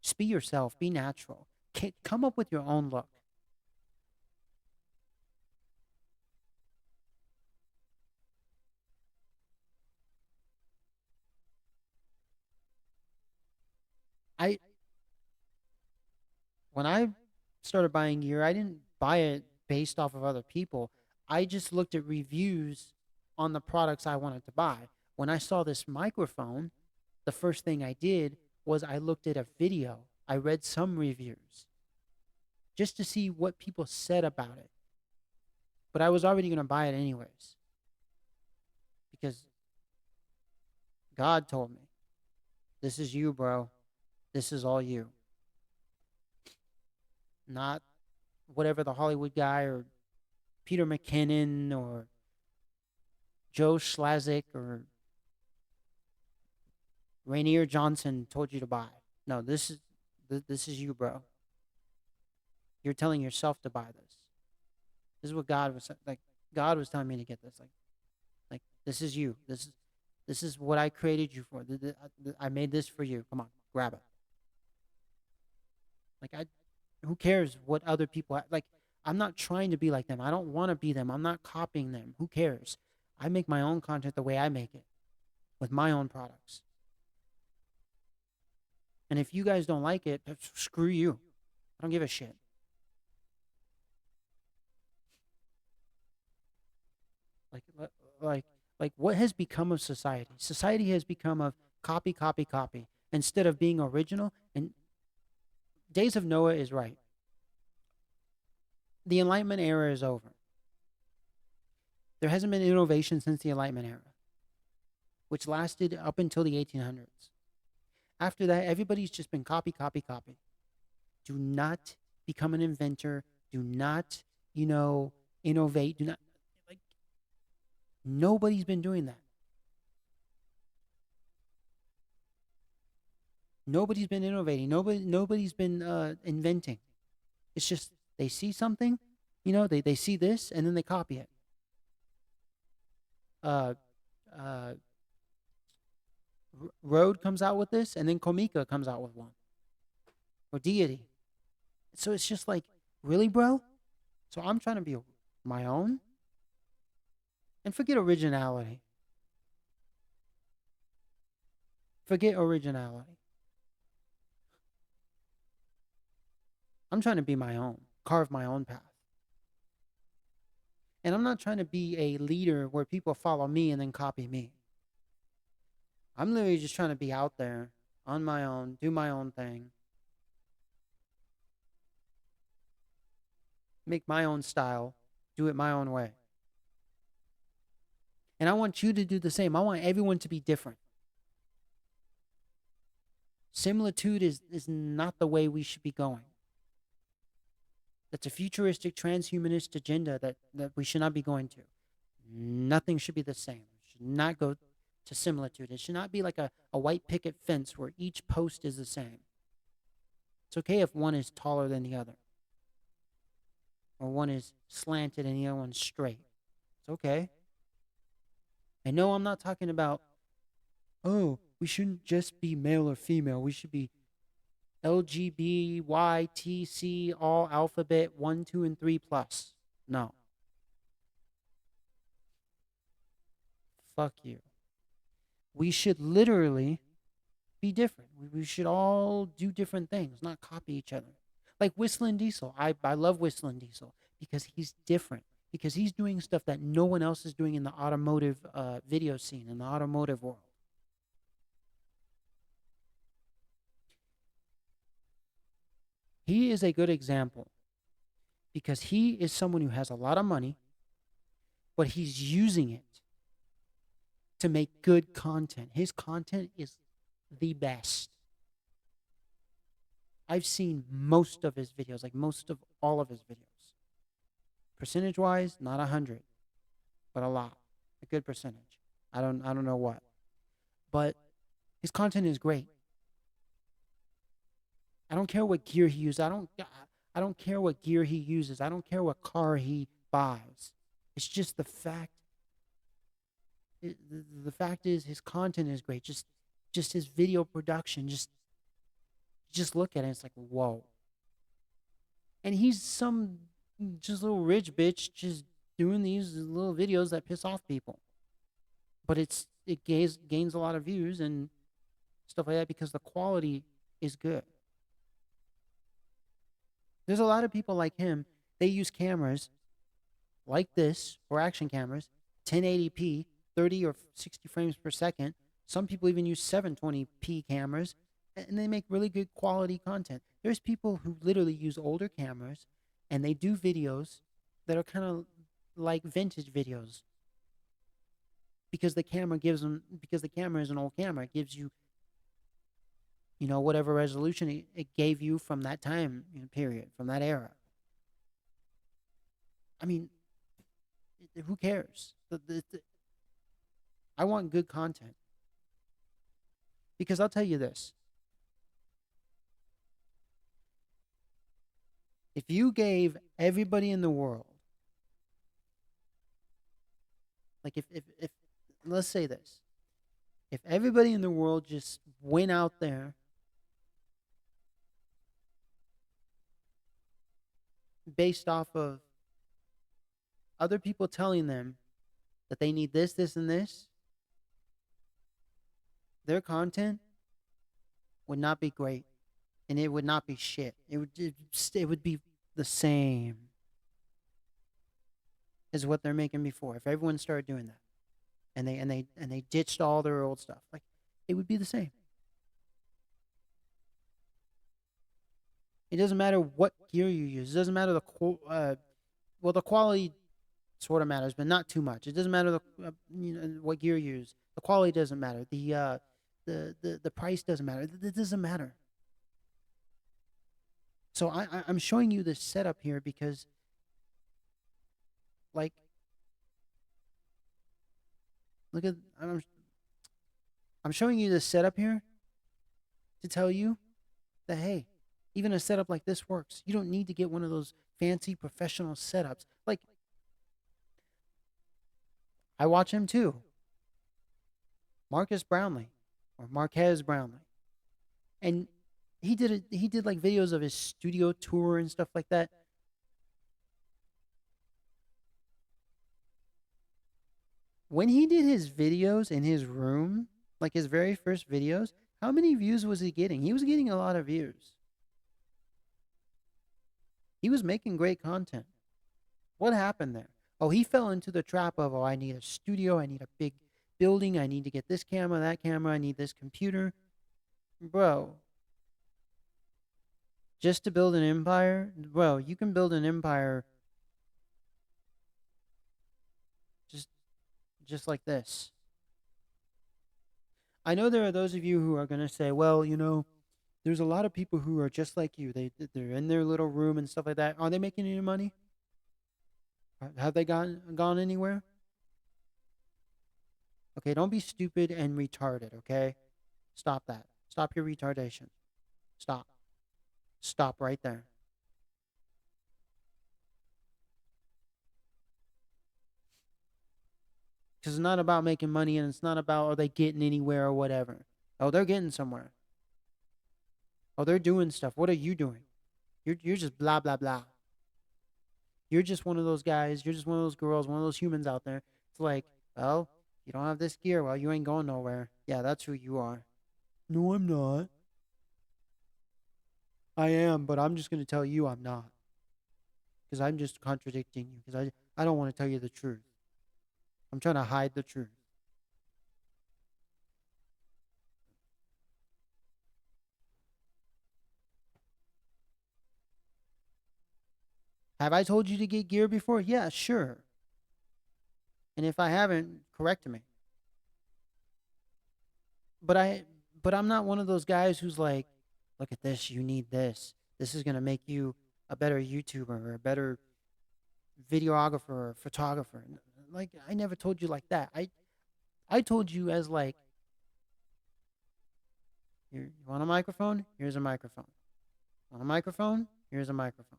Just be yourself. Be natural. Come up with your own look. I When I started buying gear, I didn't buy it based off of other people. I just looked at reviews on the products I wanted to buy. When I saw this microphone, the first thing I did was I looked at a video. I read some reviews just to see what people said about it. But I was already going to buy it anyways because God told me, this is you, bro. This is all you. Not whatever the Hollywood guy or Peter McKinnon or Joe Schlazik or Rainier Johnson told you to buy. No, this is you, bro. You're telling yourself to buy this. This is what God was like. God was telling me to get this. Like this is you. This is what I created you for. I made this for you. Come on, grab it. Like who cares what other people like? I'm not trying to be like them. I don't want to be them. I'm not copying them. Who cares? I make my own content the way I make it with my own products. And if you guys don't like it, screw you. I don't give a shit. Like, like, like, what has become of society? Society has become of copy, copy, copy instead of being original. And Days of Noah is right. The Enlightenment era is over. There hasn't been innovation since the Enlightenment era, which lasted up until the 1800s. After that, everybody's just been copy, copy, copy. Do not become an inventor. Do not, innovate. Do not, like, nobody's been doing that. Nobody's been innovating. Nobody's been inventing. It's just they see something, they see this and then they copy it. Uh, uh, Road comes out with this, and then Komika comes out with one, or Deity. So it's just like, really, bro? So I'm trying to be my own, and forget originality. Forget originality. I'm trying to be my own, carve my own path. And I'm not trying to be a leader where people follow me and then copy me. I'm literally just trying to be out there on my own, do my own thing, make my own style, do it my own way. And I want you to do the same. I want everyone to be different. Similitude is not the way we should be going. That's a futuristic transhumanist agenda that we should not be going to. Nothing should be the same. It should not go to similitude. It should not be like a white picket fence where each post is the same. It's okay if one is taller than the other, or one is slanted and the other one's straight. It's okay. And no, I'm not talking about, oh, we shouldn't just be male or female. We should be LGBTC, all alphabet 1, 2, and 3 plus. No. Fuck you. We should literally be different. We should all do different things, not copy each other. Like Whistling Diesel. I love Whistling Diesel because he's different. Because he's doing stuff that no one else is doing in the automotive video scene, in the automotive world. He is a good example because he is someone who has a lot of money, but he's using it to make good content. His content is the best. I've seen most of his videos, like most of all of his videos. Percentage wise, not 100, but a lot. A good percentage. I don't know what. But his content is great. I don't care what gear he uses. I don't care what gear he uses. I don't care what car he buys. It's just the fact is his content is great. Just his video production. Just look at it. It's like whoa. And he's some just little rich bitch just doing these little videos that piss off people. But it gains a lot of views and stuff like that because the quality is good. There's a lot of people like him. They use cameras like this, or action cameras, 1080p, 30 or 60 frames per second. Some people even use 720p cameras, and they make really good quality content. There's people who literally use older cameras, and they do videos that are kind of like vintage videos because the camera is an old camera. It gives you, whatever resolution it gave you from that time period, from that era. I mean, who cares? I want good content because I'll tell you this: if you gave everybody in the world, like if let's say this, if everybody in the world just went out there based off of other people telling them that they need this, this, and this, their content would not be great, and it would not be shit. It would be the same as what they're making before. If everyone started doing that, and they ditched all their old stuff, like it would be the same. It doesn't matter what gear you use. It doesn't matter well, the quality sort of matters, but not too much. It doesn't matter what gear you use. The quality doesn't matter. The price doesn't matter. It doesn't matter. So I'm showing you this setup here because, like, look at I'm showing you this setup here to tell you that hey, even a setup like this works. You don't need to get one of those fancy professional setups. Like I watch him too, Marcus Brownlee or Marquez Brownlee, and he did like videos of his studio tour and stuff like that. When he did his videos in his room, like his very first videos, how many views was he getting? He was getting a lot of views. He was making great content. What happened there? Oh, he fell into the trap of, oh, I need a studio, I need a big building, I need to get this camera, that camera, I need this computer. Bro, just to build an empire? Bro, you can build an empire just just like this. I know there are those of you who are going to say, well, there's a lot of people who are just like you. They're in their little room and stuff like that. Are they making any money? Have they gone anywhere? Okay, don't be stupid and retarded, okay? Stop that. Stop your retardation. Stop. Stop right there. Because it's not about making money and it's not about are they getting anywhere or whatever. Oh, they're getting somewhere. Oh, they're doing stuff. What are you doing? You're just blah blah blah. You're just one of those guys. You're just one of those girls, one of those humans out there. It's like, well, you don't have this gear. Well, you ain't going nowhere. Yeah, that's who you are. No, I'm not. I am, but I'm just going to tell you I'm not. Because I'm just contradicting you. Because I don't want to tell you the truth. I'm trying to hide the truth. Have I told you to get gear before? Yeah, sure. And if I haven't, correct me. But I'm not one of those guys who's like, look at this, you need this. This is gonna make you a better YouTuber or a better videographer or photographer. Like I never told you like that. I told you as like, you want a microphone? Here's a microphone. Want a microphone? Here's a microphone.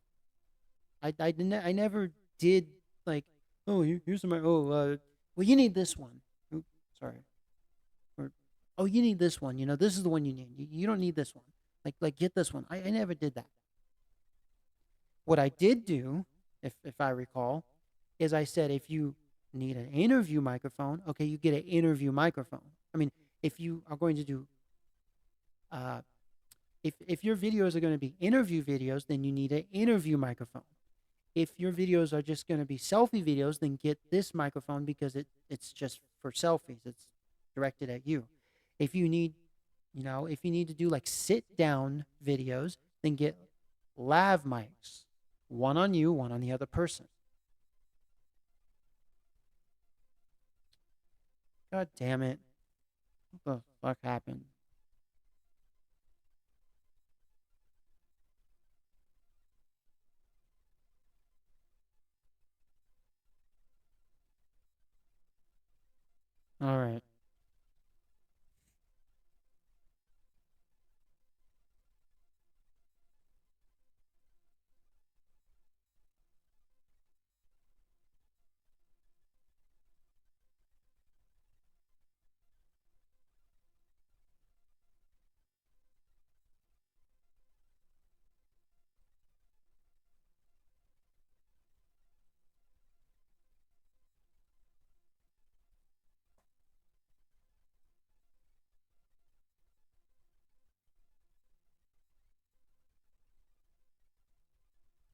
I never did like, oh, here's a well, you need this one. Oop, sorry. Or, oh, you need this one. This is the one you need. You don't need this one. Like get this one. I never did that. What I did do, if I recall, is I said if you need an interview microphone, okay, you get an interview microphone. I mean, if you are going to do uh, if your videos are going to be interview videos, then you need an interview microphone. If your videos are just going to be selfie videos, then get this microphone because it's just for selfies. It's directed at you. If you need, if you need to do like sit down videos, then get lav mics. One on you, one on the other person. God damn it. What the fuck happened? All right.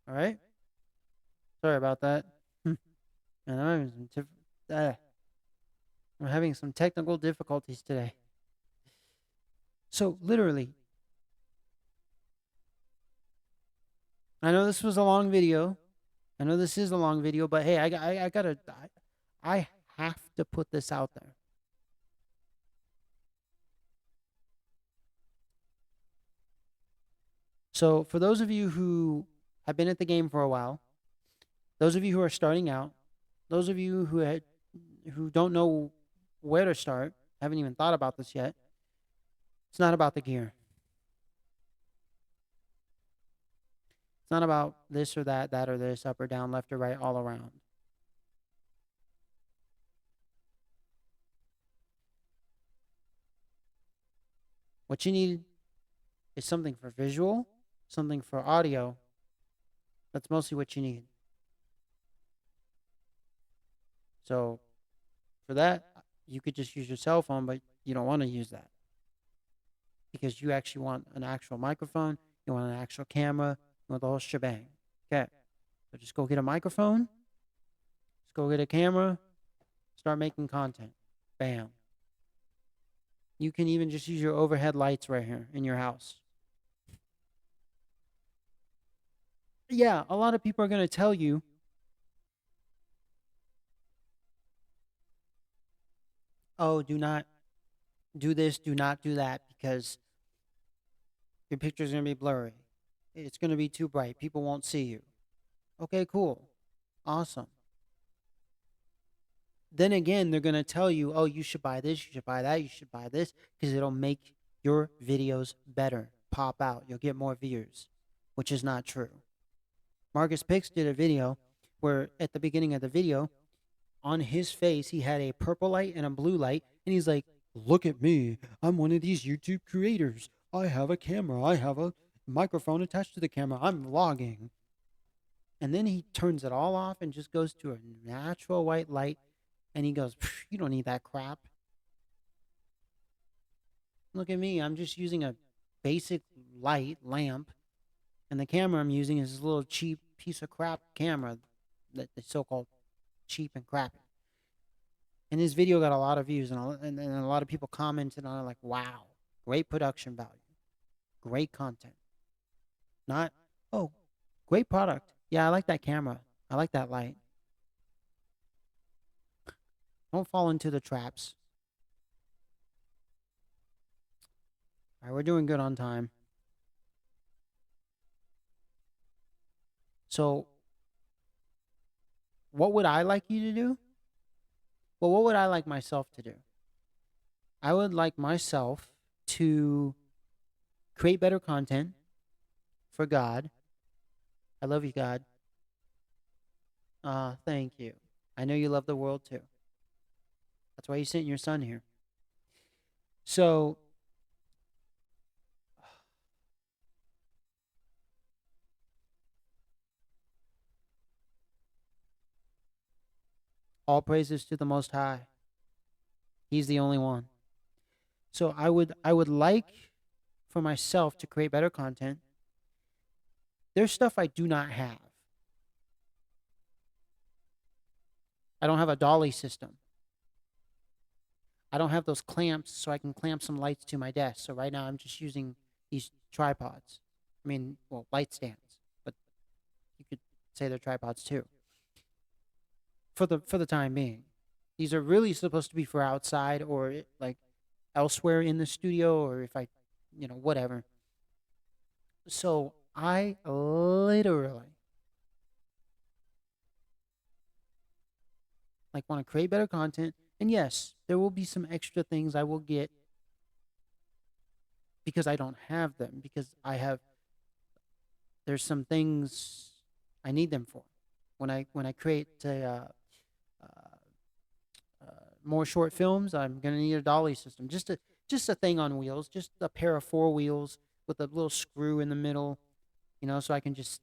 All right. Sorry about that. And uh, I'm having some technical difficulties today. So literally, I know this was a long video. I know this is a long video, but hey, I gotta, I have to put this out there. So for those of you who have been at the game for a while, those of you who are starting out, those of you who don't know where to start, haven't even thought about this yet. It's not about the gear. It's not about this or that or this, up or down, left or right, all around. What you need is something for visual, something for audio. That's mostly what you need. So for that, you could just use your cell phone, but you don't want to use that because you actually want an actual microphone, you want an actual camera, you want the whole shebang. Okay. So just go get a microphone, just go get a camera, start making content. Bam. You can even just use your overhead lights right here in your house. Yeah, a lot of people are going to tell you, oh, do not do this, do not do that because your picture's going to be blurry. It's going to be too bright. People won't see you. Okay, cool. Awesome. Then again, they're going to tell you, oh, you should buy this, you should buy that, you should buy this because it'll make your videos better, pop out. You'll get more views, which is not true. Marcus Pix did a video where at the beginning of the video, on his face, he had a purple light and a blue light. And he's like, look at me. I'm one of these YouTube creators. I have a camera. I have a microphone attached to the camera. I'm vlogging. And then he turns it all off and just goes to a natural white light. And he goes, you don't need that crap. Look at me. I'm just using a basic light lamp. And the camera I'm using is this little cheap piece of crap camera that the so-called cheap and crappy. And his video got a lot of views, and a lot of people commented on it like, wow, great production value, great content. Not, oh, great product. Yeah, I like that camera. I like that light. Don't fall into the traps. All right, we're doing good on time. So, what would I like you to do? Well, what would I like myself to do? I would like myself to create better content for God. I love you, God. Thank you. I know you love the world too. That's why you sent your son here. So, all praises to the Most High. He's the only one. So I would like for myself to create better content. There's stuff I do not have. I don't have a dolly system. I don't have those clamps so I can clamp some lights to my desk. So right now I'm just using these tripods. I mean, well, light stands, but you could say they're tripods too. For the time being. These are really supposed to be for outside or like elsewhere in the studio or if I, whatever. So I literally like want to create better content. And yes, there will be some extra things I will get because I don't have them because there's some things I need them for. When I create more short films, I'm gonna need a dolly system, just a thing on wheels, just a pair of four wheels with a little screw in the middle, so I can just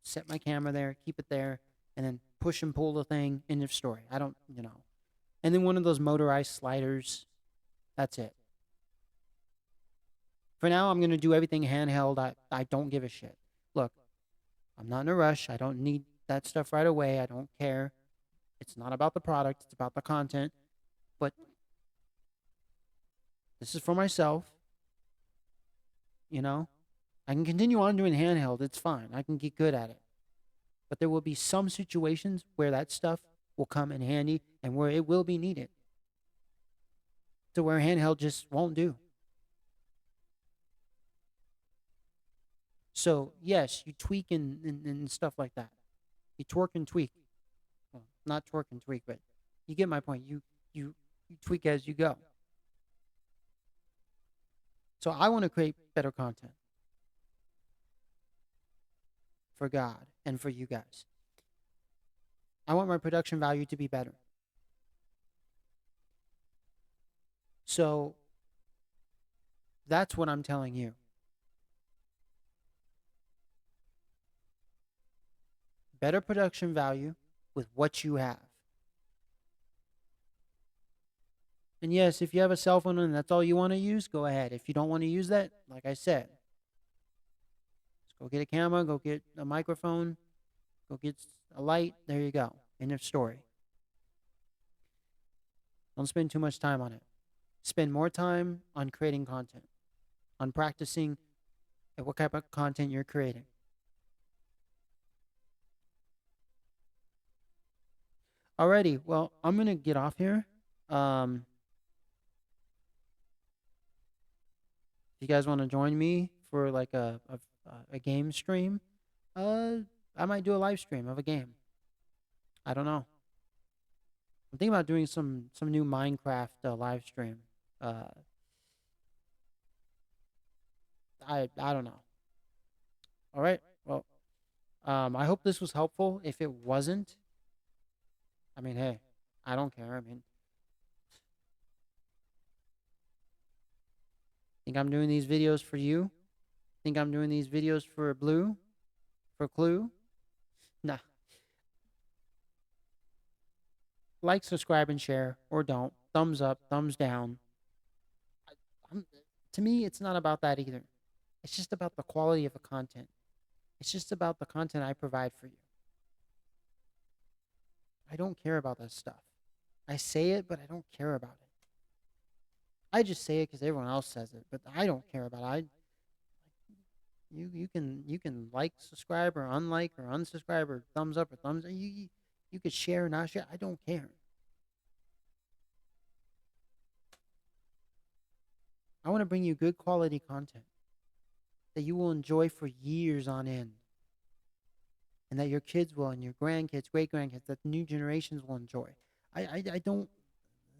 set my camera there, keep it there, and then push and pull the thing. End of story. I don't, and then one of those motorized sliders. That's it. For now, I'm gonna do everything handheld. I don't give a shit. Look, I'm not in a rush. I don't need that stuff right away. I don't care. It's not about the product, it's about the content. But this is for myself, you know? I can continue on doing handheld. It's fine. I can get good at it. But there will be some situations where that stuff will come in handy and where it will be needed. To where handheld just won't do. So, yes, you tweak and stuff like that. You twerk and tweak. Well, not twerk and tweak, but you get my point. You tweak as you go. So I want to create better content for God and for you guys. I want my production value to be better. So that's what I'm telling you. Better production value with what you have. And yes, if you have a cell phone and that's all you want to use, go ahead. If you don't want to use that, like I said, just go get a camera, go get a microphone, go get a light. There you go. End of story. Don't spend too much time on it. Spend more time on creating content, on practicing at what type of content you're creating. Alrighty, well, I'm gonna get off here. Um, if you guys want to join me for like a game stream, uh, I might do a live stream of a game. I don't know. I'm thinking about doing some new Minecraft live stream. Uh, I don't know. All right. Well, I hope this was helpful. If it wasn't, I mean, hey, I don't care. I mean, think I'm doing these videos for you? Think I'm doing these videos for Blue? For Clue? Nah. Like, subscribe, and share, or don't. Thumbs up, thumbs down. I'm, to me, it's not about that either. It's just about the quality of the content. It's just about the content I provide for you. I don't care about that stuff. I say it, but I don't care about it. I just say it because everyone else says it, but I don't care about it. You can like, subscribe, or unlike, or unsubscribe, or thumbs up, or thumbs. You could share or not share. I don't care. I want to bring you good quality content that you will enjoy for years on end, and that your kids will, and your grandkids, great grandkids, that new generations will enjoy. I don't.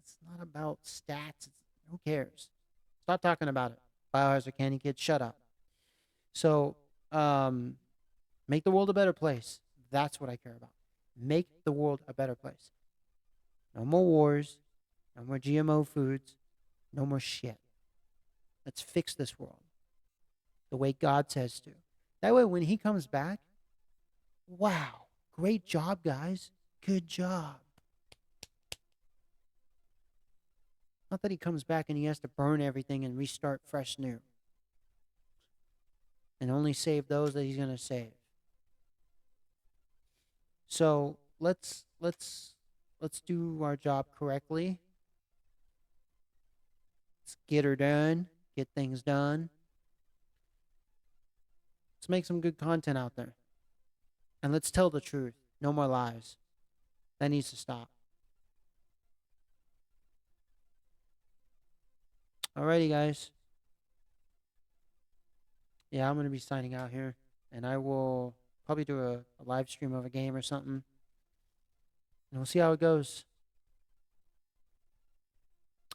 It's not about stats. Who cares? Stop talking about it. Biohazard Candy Kids, shut up. So, um, make the world a better place. That's what I care about. Make the world a better place. No more wars. No more GMO foods. No more shit. Let's fix this world the way God says to. That way, when He comes back, wow, great job, guys. Good job. Not that He comes back and He has to burn everything and restart fresh new and only save those that He's going to save. So let's do our job correctly. Let's get her done. Get things done. Let's make some good content out there. And let's tell the truth. No more lies. That needs to stop. Alrighty, guys. Yeah, I'm going to be signing out here. And I will probably do a live stream of a game or something. And we'll see how it goes.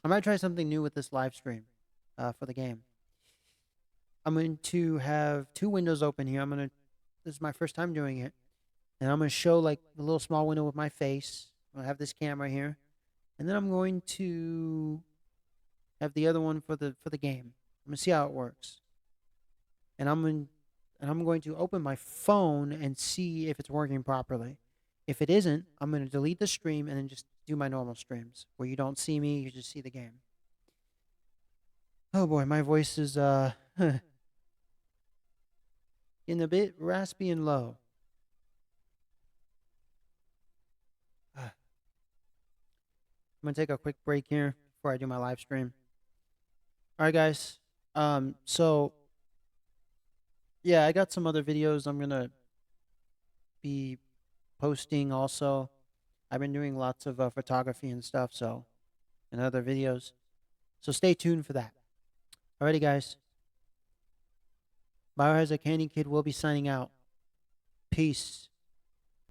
I might try something new with this live stream for the game. I'm going to have two windows open here. This is my first time doing it. And I'm going to show like the little small window with my face. I'll have this camera here. And then I'm going to have the other one for the game. I'm going to see how it works. And I'm going to open my phone and see if it's working properly. If it isn't, I'm going to delete the stream and then just do my normal streams where you don't see me, you just see the game. Oh boy, my voice is getting a bit raspy and low. I'm going to take a quick break here before I do my live stream. All right, guys. So yeah, I got some other videos I'm going to be posting also. I've been doing lots of photography and stuff, and other videos. So stay tuned for that. Alrighty, guys. Biohazard Candy Kid will be signing out. Peace.